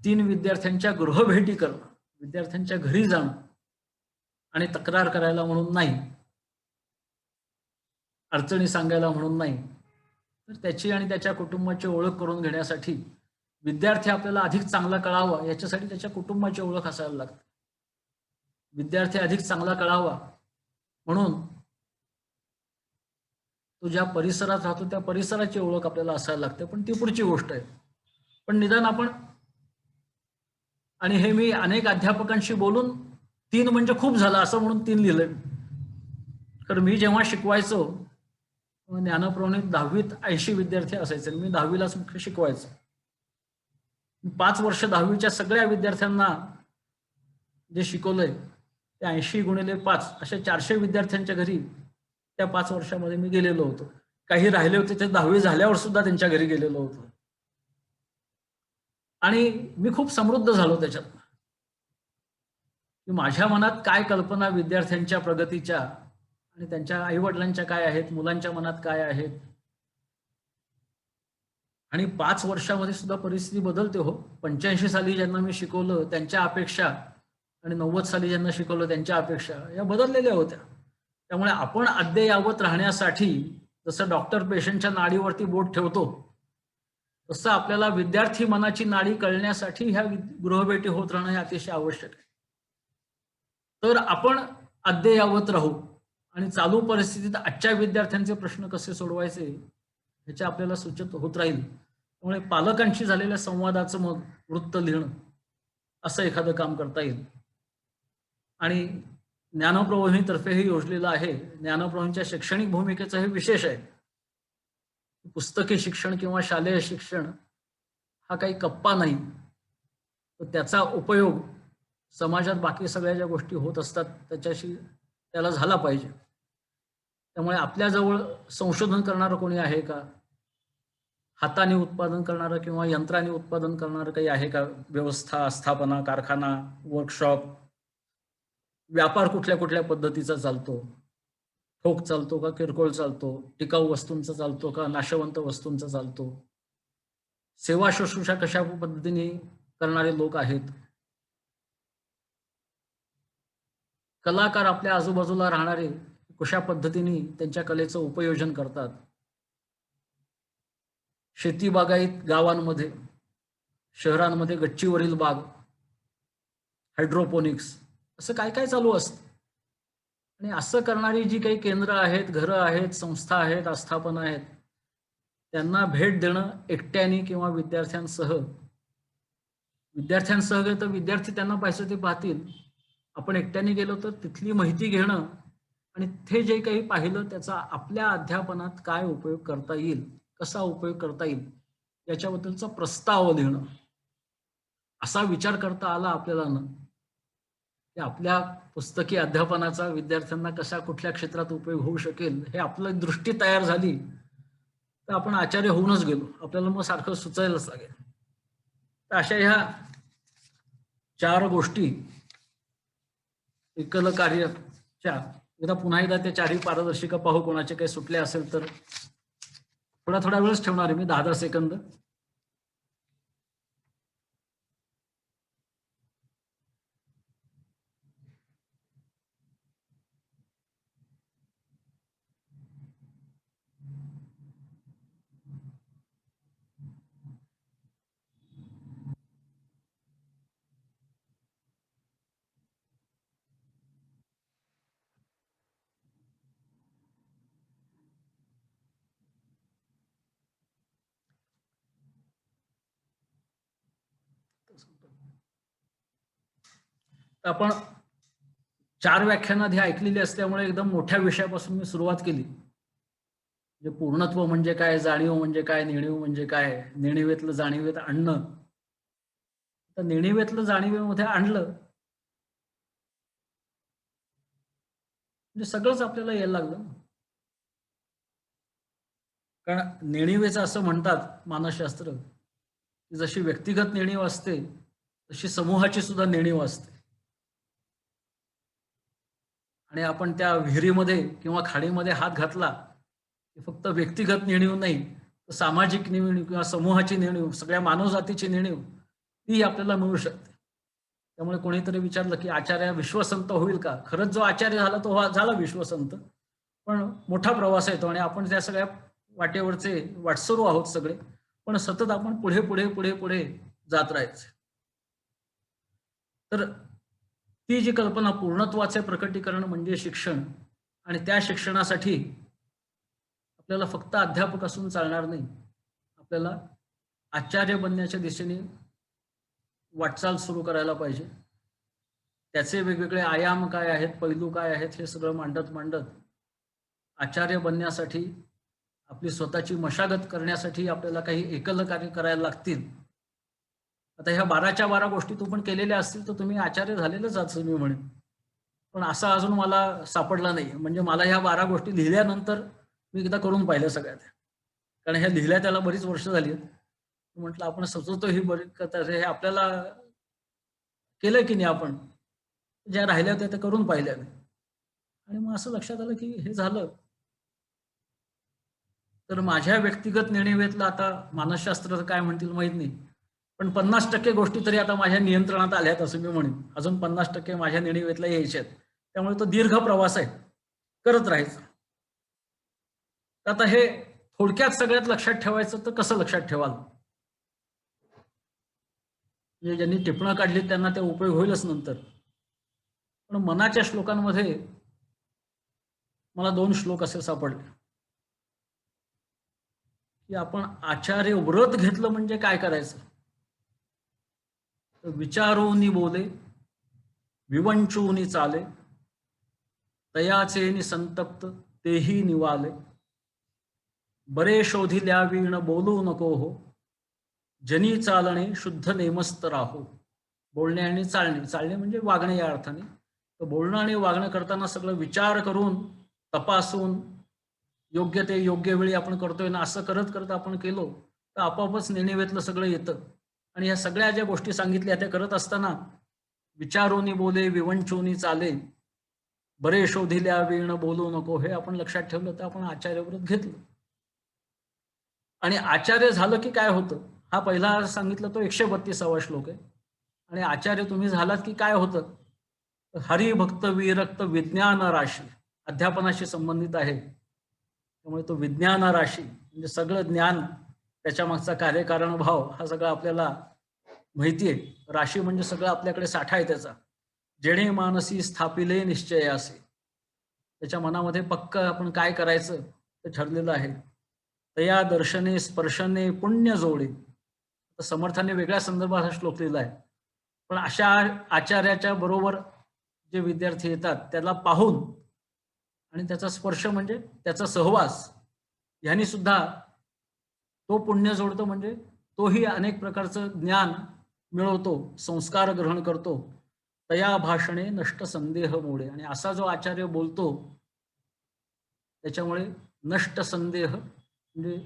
3 विद्यार्थ्यांच्या गृहभेटी करणं, विद्यार्थ्यांच्या घरी जाणं आणि तक्रार करायला म्हणून नाही, अडचणी सांगायला म्हणून नाही, तर त्याची आणि त्याच्या कुटुंबाची ओळख करून घेण्यासाठी विद्यार्थी आपल्याला अधिक चांगला कळावा याच्यासाठी त्याच्या कुटुंबाची ओळख असायला लागते. विद्यार्थी अधिक चांगला कळावा म्हणून तो ज्या परिसरात राहतो त्या परिसराची ओळख आपल्याला असायला लागते, पण ती पुढची गोष्ट आहे. पण निदान आपण, आणि हे मी अनेक अध्यापकांशी बोलून 3 म्हणजे खूप झालं असं म्हणून 3 लिहिलं. तर मी जेव्हा शिकवायचो ज्ञानप्रबोधिनीत 10वीत 80 विद्यार्थी असायचे, मी 10वीलाच मुख्य शिकवायचो. 5 वर्ष 10वीच्या सगळ्या विद्यार्थ्यांना जे शिकवलंय ते 80 गुणिले 5 अशा 400 विद्यार्थ्यांच्या घरी त्या 5 वर्षामध्ये मी गेलेलो होतो. काही राहिले होते ते 10वी झाल्यावर सुद्धा त्यांच्या घरी गेलेलो होतो. आणि मी खूप समृद्ध झालो त्याच्यात, की माझ्या मनात काय कल्पना विद्यार्थ्यांच्या प्रगतीच्या आणि त्यांच्या आईवडिलांच्या काय आहेत, मुलांच्या मनात काय आहेत. आणि 5 वर्षामध्ये सुद्धा परिस्थिती बदलते हो. 85 साली ज्यांना मी शिकवलं त्यांच्या अपेक्षा आणि 90 साली ज्यांना शिकवलं त्यांच्या अपेक्षा या बदललेल्या होत्या. त्यामुळे आपण अद्ययावत राहण्यासाठी जसं डॉक्टर पेशंटच्या नाडीवरती बोट ठेवतो, तसं आपल्याला विद्यार्थी मनाची नाडी कळण्यासाठी ह्या गृहभेटी होत राहणं हे अतिशय आवश्यक आहे. तर आपण अद्ययावत राहू आणि चालू परिस्थितीत आजच्या विद्यार्थ्यांचे प्रश्न कसे सोडवायचे ह्याचे आपल्याला सूचित होत राहील. त्यामुळे पालकांशी झालेल्या संवादाचं मग वृत्त लिहिणं असं एखादं काम करता येईल. आणि ज्ञानप्रबोधिनीतर्फे हे योजलेलं आहे. ज्ञानप्रबोधिनीच्या शैक्षणिक भूमिकेचं हे विशेष आहे. पुस्तकी शिक्षण किंवा शालेय शिक्षण हा काही कप्पा नाही, तर त्याचा उपयोग समाजात बाकी सगळ्या ज्या गोष्टी होत असतात त्याला झाला पाहिजे. त्यामुळे आपल्याजवळ संशोधन करणारं कोणी आहे का, हाताने उत्पादन करणारं किंवा यंत्राने उत्पादन करणारं काही आहे का, व्यवस्था, स्थापना, कारखाना, वर्कशॉप, व्यापार कुठल्या कुठल्या पद्धतीचा चालतो, ठोक चालतो का किरकोळ चालतो, टिकाऊ वस्तूंचा चालतो का नाशवंत वस्तूंचा चालतो, सेवा शुश्रूषा कशा पद्धतीने करणारे लोक आहेत, कलाकार आपल्या आजूबाजूला राहणारे कशा पद्धतीने त्यांच्या कलेचं उपयोजन करतात, शेती बागायत गावांमध्ये, शहरांमध्ये गच्चीवरील बाग, हायड्रोपोनिक्स, असं काय काय चालू असतं. आणि असं करणारी जी काही केंद्र आहेत, घरं आहेत, संस्था आहेत, आस्थापना आहेत, त्यांना भेट देणं एकट्याने किंवा विद्यार्थ्यांसह गेलं तर विद्यार्थी त्यांना पाहिजे ते पाहतील. आपण एकट्याने गेलो तर तिथली माहिती घेणं आणि ते जे काही पाहिलं त्याचा आपल्या अध्यापनात काय उपयोग करता येईल, कसा उपयोग करता येईल याच्याबद्दलचा प्रस्ताव लिहिणं. असा विचार करता आला आपल्याला ना, की आपल्या पुस्तकी अध्यापनाचा विद्यार्थ्यांना कशा कुठल्या क्षेत्रात उपयोग होऊ शकेल हे आपली दृष्टी तयार झाली तर आपण आचार्य होऊनच गेलो. आपल्याला मग सारखं सुचायलाच लागेल. तर अशा ह्या 4 गोष्टी एकल कार्यच्या, एकदा पुन्हा एकदा त्या 4ही पारदर्शिका पाहू. कोणाचे काही सुटले असेल तर थोडा वेळच ठेवणार आहे मी, 10-10 सेकंद. आपण 4 व्याख्यानं आधी ऐकलेली असल्यामुळे एकदम मोठ्या विषयापासून मी सुरुवात केली. म्हणजे पूर्णत्व म्हणजे काय, जाणीव म्हणजे काय, नेणीव म्हणजे काय, नेणिवेतलं जाणीवेत आणणं. तर नेणिवेतलं जाणीवेमध्ये आणलं म्हणजे सगळंच आपल्याला यायला लागलं. कारण नेणिवेचं असं म्हणतात मानसशास्त्र, की जशी व्यक्तिगत नेणीव असते तशी समूहाची सुद्धा नेणीव असते. आणि आपण त्या विहिरीमध्ये किंवा खाडीमध्ये हात घातला की फक्त व्यक्तिगत नेणीव नाही तर सामाजिक नेणीव किंवा समूहाची नेणीव, सगळ्या मानवजातीची नेणीव ती आपल्याला मिळू शकते. त्यामुळे कोणीतरी विचारलं की आचार्य विश्वसंत होईल का? खरंच जो आचार्य झाला तो झाला विश्वसंत, पण मोठा प्रवास येतो आणि आपण त्या सगळ्या वाटेवरचे वाटसरू आहोत सगळे, पण सतत आपण पुढे पुढे पुढे पुढे जात राहायचं. तर ती जी कल्पना पूर्णत्वाचे प्रकटीकरण म्हणजे शिक्षण, आणि त्या शिक्षणासाठी आपल्याला फक्त अध्यापक असून चालणार नाही, आपल्याला आचार्य बनण्याच्या दिशेने वाटचाल सुरू करायला पाहिजे. त्याचे वेगवेगळे आयाम काय आहेत, पैलू काय आहेत, हे सगळं मांडत मांडत आचार्य बनण्यासाठी आपली स्वतःची मशागत करण्यासाठी आपल्याला काही एकल कार्य करायला लागतील. आता ह्या 12च्या 12 गोष्टी तू पण केलेल्या असतील तर तुम्ही आचार्य झालेलंच असं मी म्हणेन. पण असा अजून मला सापडला नाही. म्हणजे मला ह्या 12 गोष्टी लिहिल्यानंतर मी एकदा करून पाहिल्या सगळ्या त्या. कारण ह्या लिहिल्या त्याला बरीच वर्ष झाली आहेत. म्हटलं आपण सुचवतो ही बरीच हे आपल्याला केलं की नाही आपण, ज्या राहिल्या होत्या त्या करून पाहिल्या नाही. आणि मग असं लक्षात आलं की हे झालं तर माझ्या व्यक्तिगत नेणिवेतलं, आता मानसशास्त्र काय म्हणतील माहित नाही, पण 50% गोष्टी तरी आता माझ्या नियंत्रणात आल्यात असं मी म्हणेन. अजून 50% माझ्या नेणिवेतल्या यायच्या आहेत. त्यामुळे तो दीर्घ प्रवास आहे, करत राहायचं. आता हे थोडक्यात सगळ्यात लक्षात ठेवायचं तर कसं लक्षात ठेवाल? म्हणजे ज्यांनी टिपणं काढली त्यांना ते उपयोग होईलच नंतर. पण मनाच्या श्लोकांमध्ये मला 2 श्लोक असे सापडले की आपण आचार्य व्रत घेतलं म्हणजे काय करायचं. विचारोनी बोले, विवंचूनी चाले, तयाचे संतप्त तेही निवाले, बरे शोधिल्या वीण बोलू नको हो, जनी चालणे शुद्ध नेमस्त राहो. बोलणे आणि चालणे, चालणे म्हणजे वागणे या अर्थाने. तर बोलणं आणि वागणं करताना सगळं विचार करून तपासून योग्य ते योग्य वेळी आपण करतोय ना, असं करत करत आपण केलो तर आपोआपच नेणिवेतलं सगळं येतं. आणि ह्या सगळ्या ज्या गोष्टी सांगितल्या त्या करत असताना विचारोनी बोले, विवंचोनी चाले, बरे शोधिल्या वीण बोलू नको, हे आपण लक्षात ठेवलं तर आपण आचार्यव्रत घेतलं. आणि आचार्य झालं की काय होतं, हा पहिला सांगितलं तो 132वा श्लोक आहे. आणि आचार्य तुम्ही झालात की काय होतं, हरिभक्त विरक्त विज्ञान राशी, अध्यापनाशी संबंधित आहे. त्यामुळे तो विज्ञान राशी म्हणजे सगळं ज्ञान, त्याच्या मागचा कार्यकारण भाव हा सगळा आपल्याला माहिती आहे. राशी म्हणजे सगळं आपल्याकडे साठा आहे त्याचा. जेणे मानसी स्थापिले निश्चय असे, त्याच्या मनामध्ये पक्क आपण काय करायचं ते ठरलेलं आहे. तया दर्शने स्पर्शने पुण्य जोडे, समर्थाने वेगळ्या संदर्भात हा श्लोक लिहिला आहे. पण अशा आचार्याच्या बरोबर जे विद्यार्थी येतात त्याला पाहून आणि त्याचा स्पर्श म्हणजे त्याचा सहवास, ह्यानी सुद्धा तो पुण्य जोडतो. म्हणजे तोही अनेक प्रकारचं ज्ञान मिळवतो, संस्कार ग्रहण करतो. तया भाषणे नष्ट संदेह मोडे, आणि असा जो आचार्य बोलतो त्याच्यामुळे नष्ट संदेह म्हणजे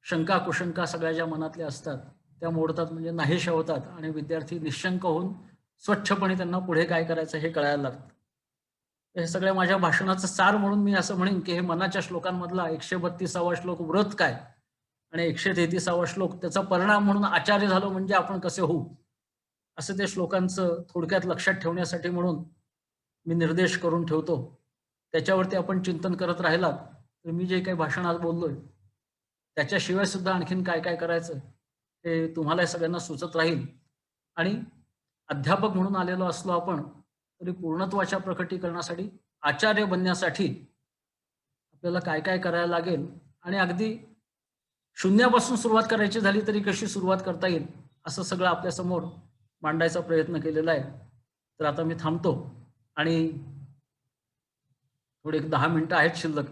शंका कुशंका सगळ्या ज्या मनातल्या असतात त्या मोडतात, म्हणजे नाहीशा होतात. आणि विद्यार्थी निशंक होऊन स्वच्छपणे त्यांना पुढे काय करायचं हे कळायला लागतं. हे सगळ्या माझ्या भाषणाचं सार म्हणून मी असं म्हणेन की हे मनाच्या श्लोकांमधला 132वा श्लोक व्रत काय आणि 133वा श्लोक त्याचा परिणाम म्हणून आचार्य झालो म्हणजे आपण कसे होऊ, असं त्या श्लोकांचं थोडक्यात लक्षात ठेवण्यासाठी म्हणून मी निर्देश करून ठेवतो. त्याच्यावरती आपण चिंतन करत राहिलात तर मी जे काही भाषणात बोललोय त्याच्याशिवाय सुद्धा आणखीन काय काय करायचं हे तुम्हाला सगळ्यांना सुचत राहील. आणि अध्यापक म्हणून आलेलो असलो आपण तरी पूर्णत्वाच्या प्रकटीकरणासाठी, आचार्य बनण्यासाठी आपल्याला काय काय करायला लागेल आणि अगदी शून्यापासून सुरुवात करायची झाली तरी कशी सुरुवात करता येईल असं सगळं आपल्यासमोर मांडायचा प्रयत्न केलेला आहे. तर आता मी थांबतो आणि थोडे 10 मिनिटं आहेत शिल्लक,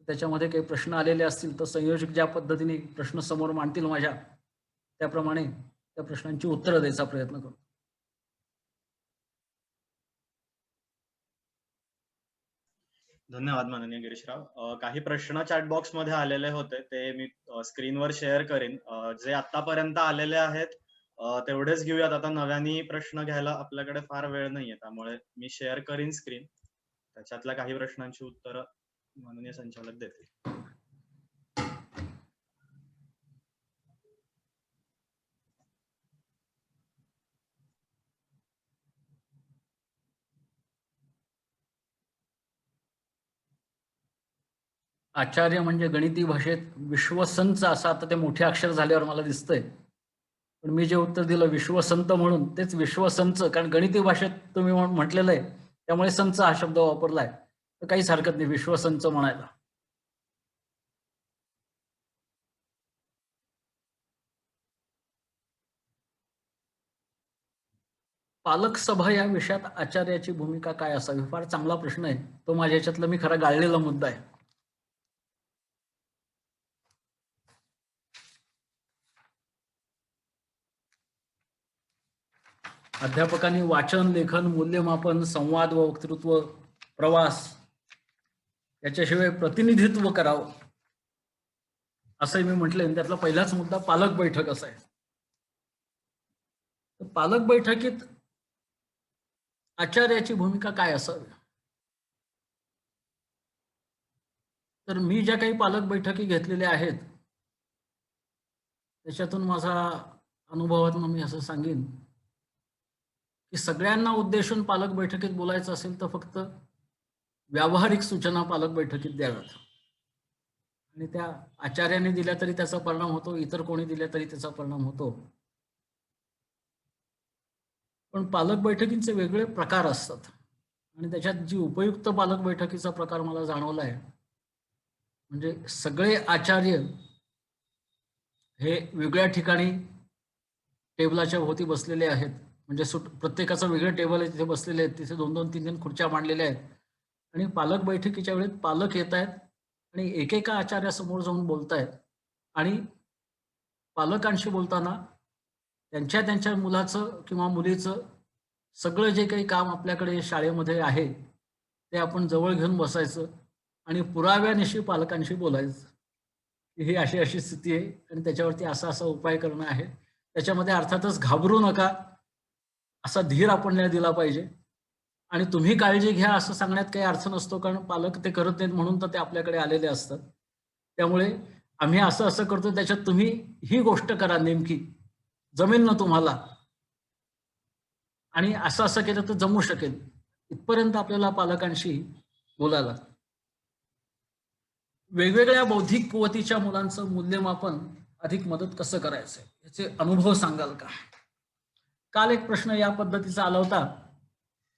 त्याच्यामध्ये काही प्रश्न आलेले असतील तर संयोजक ज्या पद्धतीने प्रश्न समोर मांडतील माझ्या त्याप्रमाणे त्या प्रश्नांची उत्तरं द्यायचा प्रयत्न करतो. धन्यवाद माननीय गिरीशराव. काही प्रश्न चॅट बॉक्स मध्ये आलेले होते ते मी स्क्रीनवर शेअर करेन. जे आतापर्यंत आलेले आहेत तेवढेच घेऊयात. आता नव्याने प्रश्न घ्यायला आपल्याकडे फार वेळ नाहीये, त्यामुळे मी शेअर करीन स्क्रीन. त्याच्यातल्या काही प्रश्नांची उत्तरं माननीय संचालक देतील. आचार्य म्हणजे गणिती भाषेत विश्वसंत असं आता ते मोठे अक्षर झाल्यावर मला दिसतंय, पण मी जे उत्तर दिलं विश्वसंत म्हणून तेच विश्वसंच, कारण गणिती भाषेत तुम्ही म्हटलेलं आहे त्यामुळे संच हा शब्द वापरलाय, तर काहीच हरकत नाही विश्वसंच म्हणायला. पालक सभा या विषयात आचार्याची भूमिका काय असावी? फार चांगला प्रश्न आहे. तो माझ्या ह्याच्यातला मी खरा गाळलेला मुद्दा आहे. अध्यापकांनी वाचन, लेखन, मूल्यमापन, संवाद व वक्तृत्व, प्रवास याच्याशिवाय प्रतिनिधित्व करावं असंही मी म्हटलंय. त्यातला पहिलाच मुद्दा पालक बैठक असा आहे. पालक बैठकीत आचार्याची भूमिका काय असावी? तर मी ज्या काही पालक बैठकी घेतलेल्या आहेत त्याच्यातून माझा अनुभवातून मी असं सांगेन की सगळ्यांना उद्देशून पालक बैठकीत बोलायचं असेल तर फक्त व्यावहारिक सूचना पालक बैठकीत द्याव्यात, आणि त्या आचार्याने दिल्या तरी त्याचा परिणाम होतो, इतर कोणी दिल्या तरी त्याचा परिणाम होतो. पण पालक बैठकींचे वेगळे प्रकार असतात आणि त्याच्यात जी उपयुक्त पालक बैठकीचा प्रकार मला जाणवला आहे म्हणजे सगळे आचार्य हे वेगळ्या ठिकाणी टेबलाच्या भोवती बसलेले आहेत, म्हणजे प्रत्येकाचं वेगळं टेबल आहे, तिथे बसलेले आहेत, तिथे 2-2, 3-3 खुर्च्या मांडलेल्या आहेत आणि पालक बैठकीच्या वेळेत पालक येत आहेत आणि एकेका आचार्यासमोर जाऊन बोलतायत आणि पालकांशी बोलताना त्यांच्या मुलाचं किंवा मुलीचं सगळं जे काही काम आपल्याकडे शाळेमध्ये आहे ते आपण जवळ घेऊन बसायचं आणि पुराव्यानिशी पालकांशी बोलायचं की ही अशी अशी स्थिती आहे आणि त्याच्यावरती असा असा उपाय करणं आहे. त्याच्यामध्ये अर्थातच घाबरू नका असा धीर आपण दिला पाहिजे आणि तुम्ही काळजी घ्या असं सांगण्यात काही अर्थ नसतो, कारण पालक ते करत नाहीत म्हणून तर ते आपल्याकडे आलेले असतात. त्यामुळे आम्ही असं असं करतो त्याच्यात तुम्ही ही गोष्ट करा, नेमकी जमेल ना तुम्हाला आणि असं असं केलं तर जमू शकेल, इथपर्यंत आपल्याला पालकांशी बोलायला. वेगवेगळ्या बौद्धिक कुवतीच्या मुलांचं मूल्यमापन अधिक मदत कसं करायचं याचे अनुभव सांगाल का? काल एक प्रश्न या पद्धतीचा आला होता.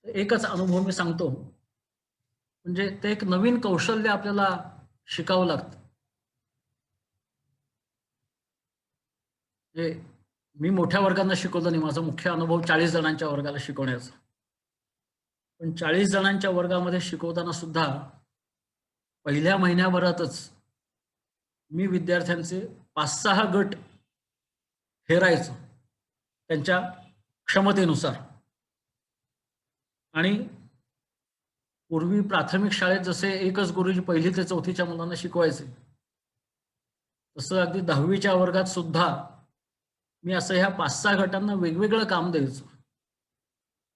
एकच अनुभव मी सांगतो. म्हणजे ते एक नवीन कौशल्य आपल्याला शिकावं लागतं. मी मोठ्या वर्गांना शिकवलं नाही, माझा मुख्य अनुभव 40 जणांच्या वर्गाला शिकवण्याचा. पण 40 जणांच्या वर्गामध्ये शिकवताना सुद्धा पहिल्या महिन्याभरातच मी विद्यार्थ्यांचे 5-6 गट हेरायचो त्यांच्या क्षमतेनुसार. आणि पूर्वी प्राथमिक शाळेत जसे एकच गुरुजी 1ली ते 4थीच्या मुलांना शिकवायचे, तसं अगदी 10वीच्या वर्गात सुद्धा मी असं ह्या 5-6 गटांना वेगवेगळं काम द्यायचो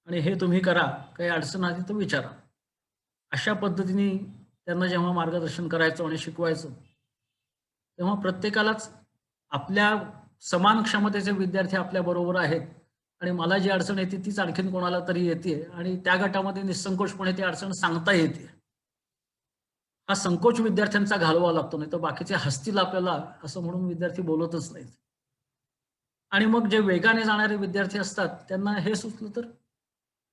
आणि हे तुम्ही करा, काही अडचण आली तर विचारा. अशा पद्धतीने त्यांना जेव्हा मार्गदर्शन करायचो आणि शिकवायचो तेव्हा प्रत्येकालाच आपल्या समान क्षमतेचे विद्यार्थी आपल्या बरोबर आहेत आणि मला जी अडचण येते तीच आणखीन कोणाला तरी येते आणि त्या गटामध्ये निसंकोचपणे ती अडचण सांगता येते. हा संकोच विद्यार्थ्यांचा घालवावा लागतो, नाही तर बाकीचे हसतील आपल्याला असं म्हणून विद्यार्थी बोलतच नाहीत. आणि मग जे वेगाने जाणारे विद्यार्थी असतात त्यांना हे सुचलं तर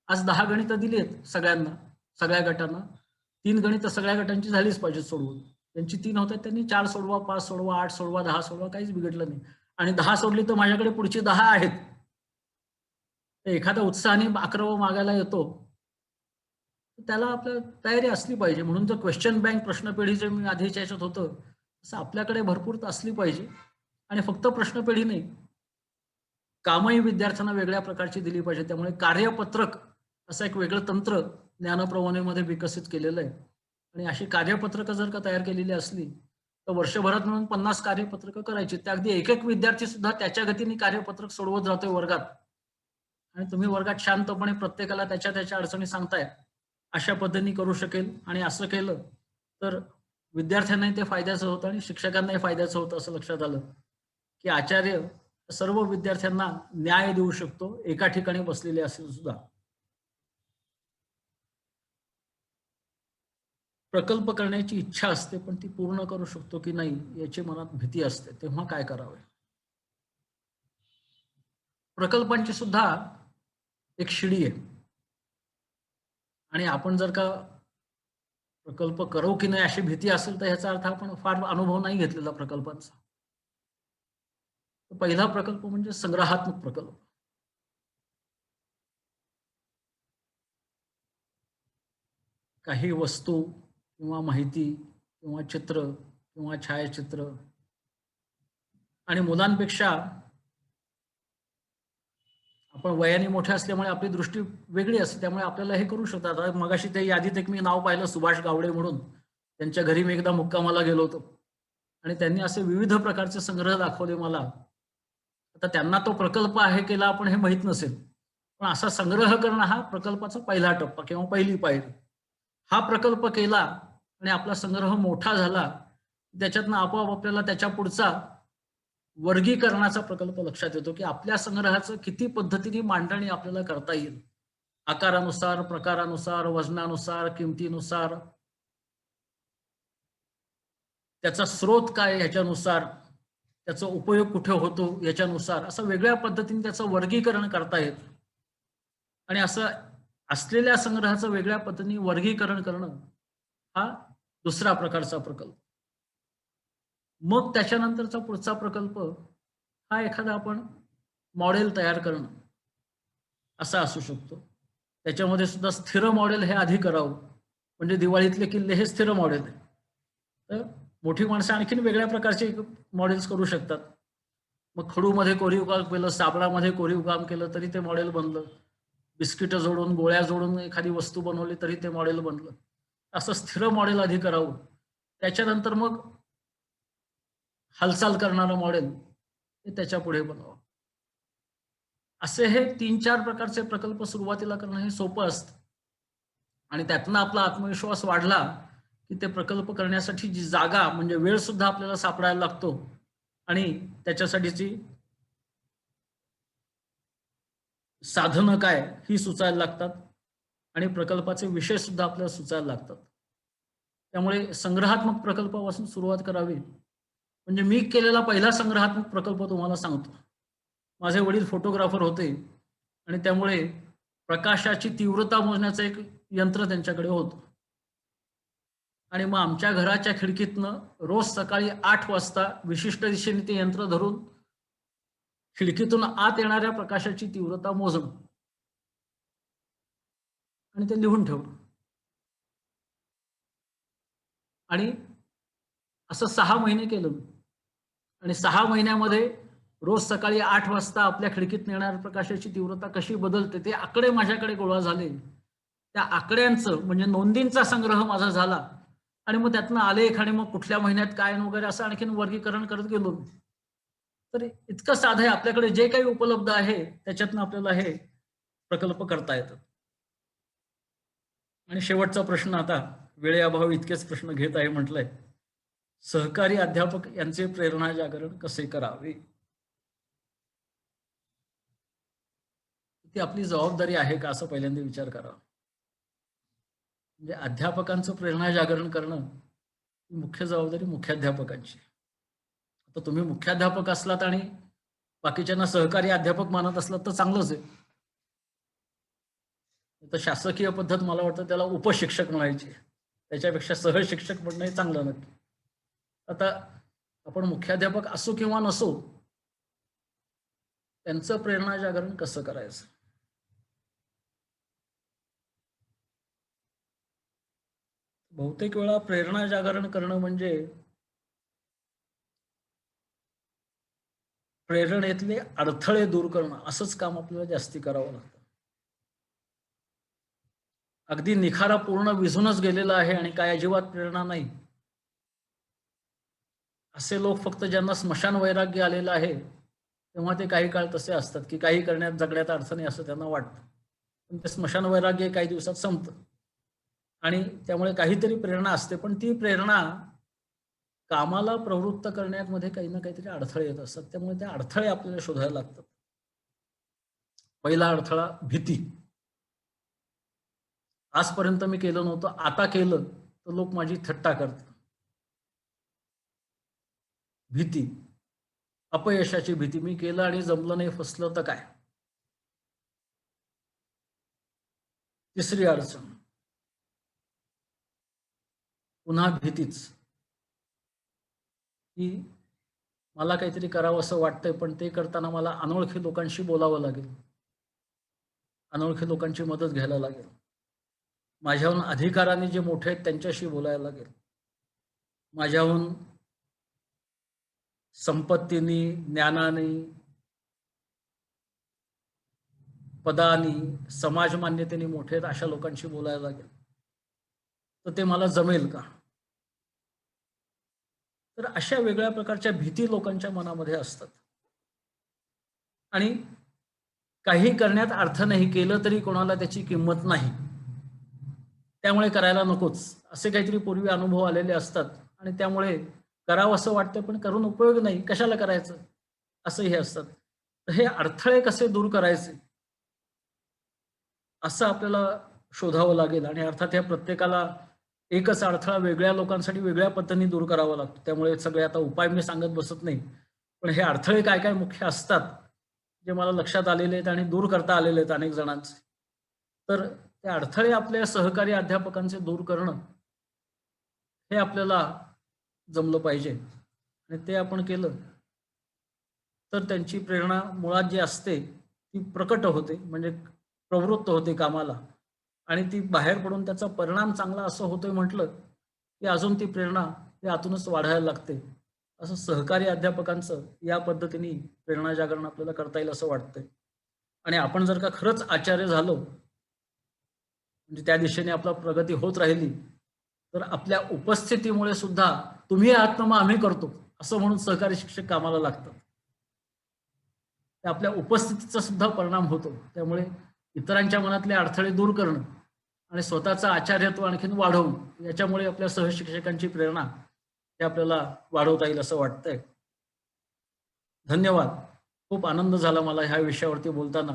आज 10 गणितं दिली आहेत सगळ्यांना, सगळ्या गटांना. 3 गणितं सगळ्या गटांची झालीच पाहिजेत सोडवून. त्यांची 3 होत आहेत, त्यांनी 4 सोडवा, 5 सोडवा, 8 सोडवा, 10 सोडवा, काहीच बिघडलं नाही. आणि 10 सोडली तर माझ्याकडे पुढची 10 आहेत. एखादा उत्साहाने 11वं मागायला येतो, त्याला आपल्या तयारी असली पाहिजे. म्हणून जर क्वेश्चन बँक प्रश्नपेढी जे मी आधीच्या याच्यात होतं तसं आपल्याकडे भरपूर असली पाहिजे. आणि फक्त प्रश्नपेढी नाही, कामही विद्यार्थ्यांना वेगळ्या प्रकारची दिली पाहिजे. त्यामुळे कार्यपत्रक असं एक वेगळं तंत्र ज्ञानप्रबोधिनीमध्ये विकसित केलेलं आहे. आणि अशी कार्यपत्रकं जर का तयार केलेली असली तर वर्षभरात मिळून 50 कार्यपत्रकं करायची. त्या अगदी एक विद्यार्थी सुद्धा त्याच्या गतीने कार्यपत्रक सोडवत जातोय वर्गात आणि तुम्ही वर्गात शांतपणे प्रत्येकाला त्याच्या अडचणी सांगताय, अशा पद्धतीने करू शकेल. आणि असं केलं तर विद्यार्थ्यांनाही ते फायद्याचं होतं आणि शिक्षकांनाही फायद्याचं होतं. असं लक्षात आलं की आचार्य सर्व विद्यार्थ्यांना न्याय देऊ शकतो, एका ठिकाणी बसलेले असेल सुद्धा. प्रकल्प करण्याची इच्छा असते, पण ती पूर्ण करू शकतो की नाही याची मनात भीती असते. तेव्हा काय करावे? प्रकल्पांची सुद्धा एक शिडी आहे आणि आपण जर का प्रकल्प करू की नाही अशी भीती असेल तर ह्याचा अर्थ आपण फार अनुभव नाही घेतलेला प्रकल्पांचा. पहिला प्रकल्प म्हणजे संग्रहात्मक प्रकल्प. काही वस्तू किंवा माहिती किंवा चित्र किंवा छायाचित्र आणि मुलांपेक्षा आपण वयाने मोठे असल्यामुळे आपली दृष्टी वेगळी असते, त्यामुळे आपल्याला हे करू शकतात. आता मगाशी ते यादीत एक मी नाव पाहिलं, सुभाष गावडे म्हणून. त्यांच्या घरी मी एकदा मुक्कामाला गेलो होतो आणि त्यांनी असे विविध प्रकारचे संग्रह दाखवले मला. आता त्यांना तो प्रकल्प आहे केला आपण हे माहीत नसेल, पण असा संग्रह करणं हा प्रकल्पाचा पहिला टप्पा किंवा पहिली पायरी. हा प्रकल्प केला आणि आपला संग्रह मोठा झाला, त्याच्यातनं आपोआप आपल्याला त्याच्या पुढचा वर्गीकरणाचा प्रकल्प लक्षात येतो की आपल्या संग्रहाचं किती पद्धतीने मांडणी आपल्याला करता येईल. आकारानुसार, प्रकारानुसार, वजनानुसार, किमतीनुसार, त्याचा स्रोत काय ह्याच्यानुसार, त्याचा उपयोग कुठे होतो याच्यानुसार, असं वेगळ्या पद्धतीने त्याचं वर्गीकरण करता येतं. आणि असं असलेल्या संग्रहाचं वेगळ्या पद्धतीने वर्गीकरण करणं हा दुसरा प्रकारचा प्रकल्प. मग त्याच्यानंतरचा पुढचा प्रकल्प हा एखादा आपण मॉडेल तयार करणं असा असू शकतो. त्याच्यामध्ये सुद्धा स्थिर मॉडेल हे आधी करावं, म्हणजे दिवाळीतले किल्ले हे स्थिर मॉडेल आहे. तर मोठी माणसं आणखीन वेगळ्या प्रकारचे मॉडेल्स करू शकतात. मग खडूमध्ये कोरीव काम केलं, साबणामध्ये कोरीव काम केलं तरी ते मॉडेल बनलं. बिस्किटं जोडून, गोळ्या जोडून एखादी वस्तू बनवली तरी ते मॉडेल बनलं. असं स्थिर मॉडेल आधी करावं. त्याच्यानंतर मग हालचाल करणारं मॉडेल हे त्याच्या पुढे बनवावं. असे हे 3-4 प्रकारचे प्रकल्प सुरुवातीला करणं हे सोपं असतं आणि त्यातनं आपला आत्मविश्वास वाढला की ते प्रकल्प करण्यासाठी जी जागा म्हणजे वेळ सुद्धा आपल्याला सापडायला लागतो आणि त्याच्यासाठीची साधनं काय ही सुचायला लागतात आणि प्रकल्पाचे विषय सुद्धा आपल्याला सुचायला लागतात. त्यामुळे संग्रहात्मक प्रकल्पापासून सुरुवात करावी. म्हणजे मी केलेला पहिला संग्रहात्मक प्रकल्प तुम्हाला सांगतो. माझे वडील फोटोग्राफर होते आणि त्यामुळे प्रकाशाची तीव्रता मोजण्याचं एक यंत्र त्यांच्याकडे होतं. आणि मग आमच्या घराच्या खिडकीतनं रोज सकाळी 8 वाजता विशिष्ट दिशेने ते यंत्र धरून खिडकीतून आत येणाऱ्या प्रकाशाची तीव्रता मोजणं आणि ते लिहून ठेवणं. आणि असं 6 महिने केलं आणि 6 महिन्यामध्ये रोज सकाळी 8 वाजता आपल्या खिडकीत येणाऱ्या प्रकाशाची तीव्रता कशी बदलते ते आकडे माझ्याकडे गोळा झाले. त्या आकड्यांचं म्हणजे नोंदींचा संग्रह माझा झाला आणि मग त्यातनं आलेख आणि मग कुठल्या महिन्यात काय वगैरे असं आणखीन वर्गीकरण करत गेलो. तर इतकं साधं आहे, आपल्याकडे जे काही उपलब्ध आहे त्याच्यातनं आपल्याला हे प्रकल्प करता येतात. आणि शेवटचा प्रश्न, आता वेळेअभावी इतकेच प्रश्न घेत आहे म्हटलंय, सहकारी अध्यापक यांचे प्रेरणा जागरण कसे करावे? ती आपली जबाबदारी आहे का असं पहिल्यांदा विचार करा. म्हणजे अध्यापकांचं प्रेरणा जागरण करणं ही मुख्य जबाबदारी मुख्याध्यापकांची. आता तुम्ही मुख्याध्यापक असलात आणि बाकीच्यांना सहकारी अध्यापक मानत असलात तर चांगलंच आहे. तर शासकीय पद्धत मला वाटतं त्याला उपशिक्षक म्हणायची, त्याच्यापेक्षा सहशिक्षक म्हणणं हे चांगलं नक्की. आता आपण मुख्याध्यापक असो किंवा नसो, त्यांचं प्रेरणा जागरण कसं करायचं? बहुतेक वेळा प्रेरणा जागरण करणं म्हणजे प्रेरणेतले अडथळे दूर करणं असंच काम आपल्याला जास्ती करावं लागतं. अगदी निखारा पूर्ण विझूनच गेलेला आहे आणि काय अजिबात प्रेरणा नाही, असे लोक फक्त ज्यांना स्मशान वैराग्य आलेलं आहे तेव्हा ते काही काळ तसे असतात की काही करण्यात जगण्यात अडचणी असं त्यांना वाटतं, पण ते स्मशान वैराग्य काही दिवसात संपतं आणि त्यामुळे काहीतरी प्रेरणा असते, पण ती प्रेरणा कामाला प्रवृत्त करण्यामध्ये काही ना काहीतरी अडथळे येत असतात. त्यामुळे ते अडथळे आपल्याला शोधायला लागतात. पहिला अडथळा भीती. आजपर्यंत मी केलं नव्हतं, आता केलं तर लोक माझी थट्टा करतात. भीती, अपयशाची भीती, मी केलं आणि जमलं नाही, फसलं तर काय. तिसरी अडचण पुन्हा भीतीच, की मला काहीतरी करावं असं वाटतंय, पण ते करताना मला अनोळखी लोकांशी बोलावं लागेल, अनोळखी लोकांची मदत घ्यायला लागेल, माझ्याहून अधिकाराने जे मोठे आहेत त्यांच्याशी बोलायला लागेल, माझ्याहून संपत्तीनी, ज्ञानाने, पदानी, समाज मान्यतेने मोठे आहेत अशा लोकांशी बोलायला लागेल, तर ते मला जमेल का. तर अशा वेगळ्या प्रकारच्या भीती लोकांच्या मनामध्ये असतात. आणि काही करण्यात अर्थ नाही, केलं तरी कोणाला त्याची किंमत नाही, त्यामुळे करायला नकोच, असे काहीतरी पूर्वी अनुभव आलेले असतात. आणि त्यामुळे करावं असं वाटतं, पण करून उपयोग नाही, कशाला करायचं, असं हे असतात. तर हे अडथळे कसे दूर करायचे असं आपल्याला शोधावं लागेल. आणि अर्थात ह्या प्रत्येकाला एकच अडथळा वेगळ्या लोकांसाठी वेगळ्या पद्धतीने दूर करावा लागतो. त्यामुळे सगळे आता उपाय मी सांगत बसत नाही, पण हे अडथळे काय काय मुख्य असतात जे मला लक्षात आलेले आहेत आणि दूर करता आलेले आहेत अनेक जणांचे. तर ते अडथळे आपल्या सहकारी अध्यापकांचे दूर करणं हे आपल्याला जमलं पाहिजे. आणि ते आपण केलं तर त्यांची प्रेरणा मुळात जी असते ती प्रकट होते, म्हणजे प्रवृत्त होते कामाला, आणि ती बाहेर पडून त्याचा परिणाम चांगला असं होतोय म्हटलं की अजून ती प्रेरणा ती आतूनच वाढायला लागते. असं सहकारी अध्यापकांचं या पद्धतीने प्रेरणा जागरण आपल्याला करता येईल असं वाटतंय. आणि आपण जर का खरंच आचार्य झालो, म्हणजे त्या दिशेने आपला प्रगती होत राहिली, तर आपल्या उपस्थितीमुळे सुद्धा तुम्ही आहात ना मग आम्ही करतो असं म्हणून सहकारी शिक्षक कामाला लागतात. ते आपल्या उपस्थितीचा सुद्धा परिणाम होतो. त्यामुळे इतरांच्या मनातले अडथळे दूर करणं आणि स्वतःचं आचार्यत्व आणखीन वाढवणं, याच्यामुळे आपल्या सहशिक्षकांची प्रेरणा हे आपल्याला वाढवता येईल असं वाटतंय. धन्यवाद. खूप आनंद झाला मला ह्या विषयावरती बोलताना.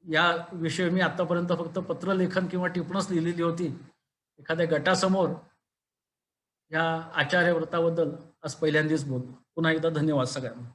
या विषयी मी आतापर्यंत फक्त पत्रलेखन किंवा टिपणच लिहिलेली होती. एखाद्या गटासमोर या आचार्य व्रताबद्दल आज पहिल्यांदाच बोललो. पुन्हा एकदा धन्यवाद सगळ्यांना.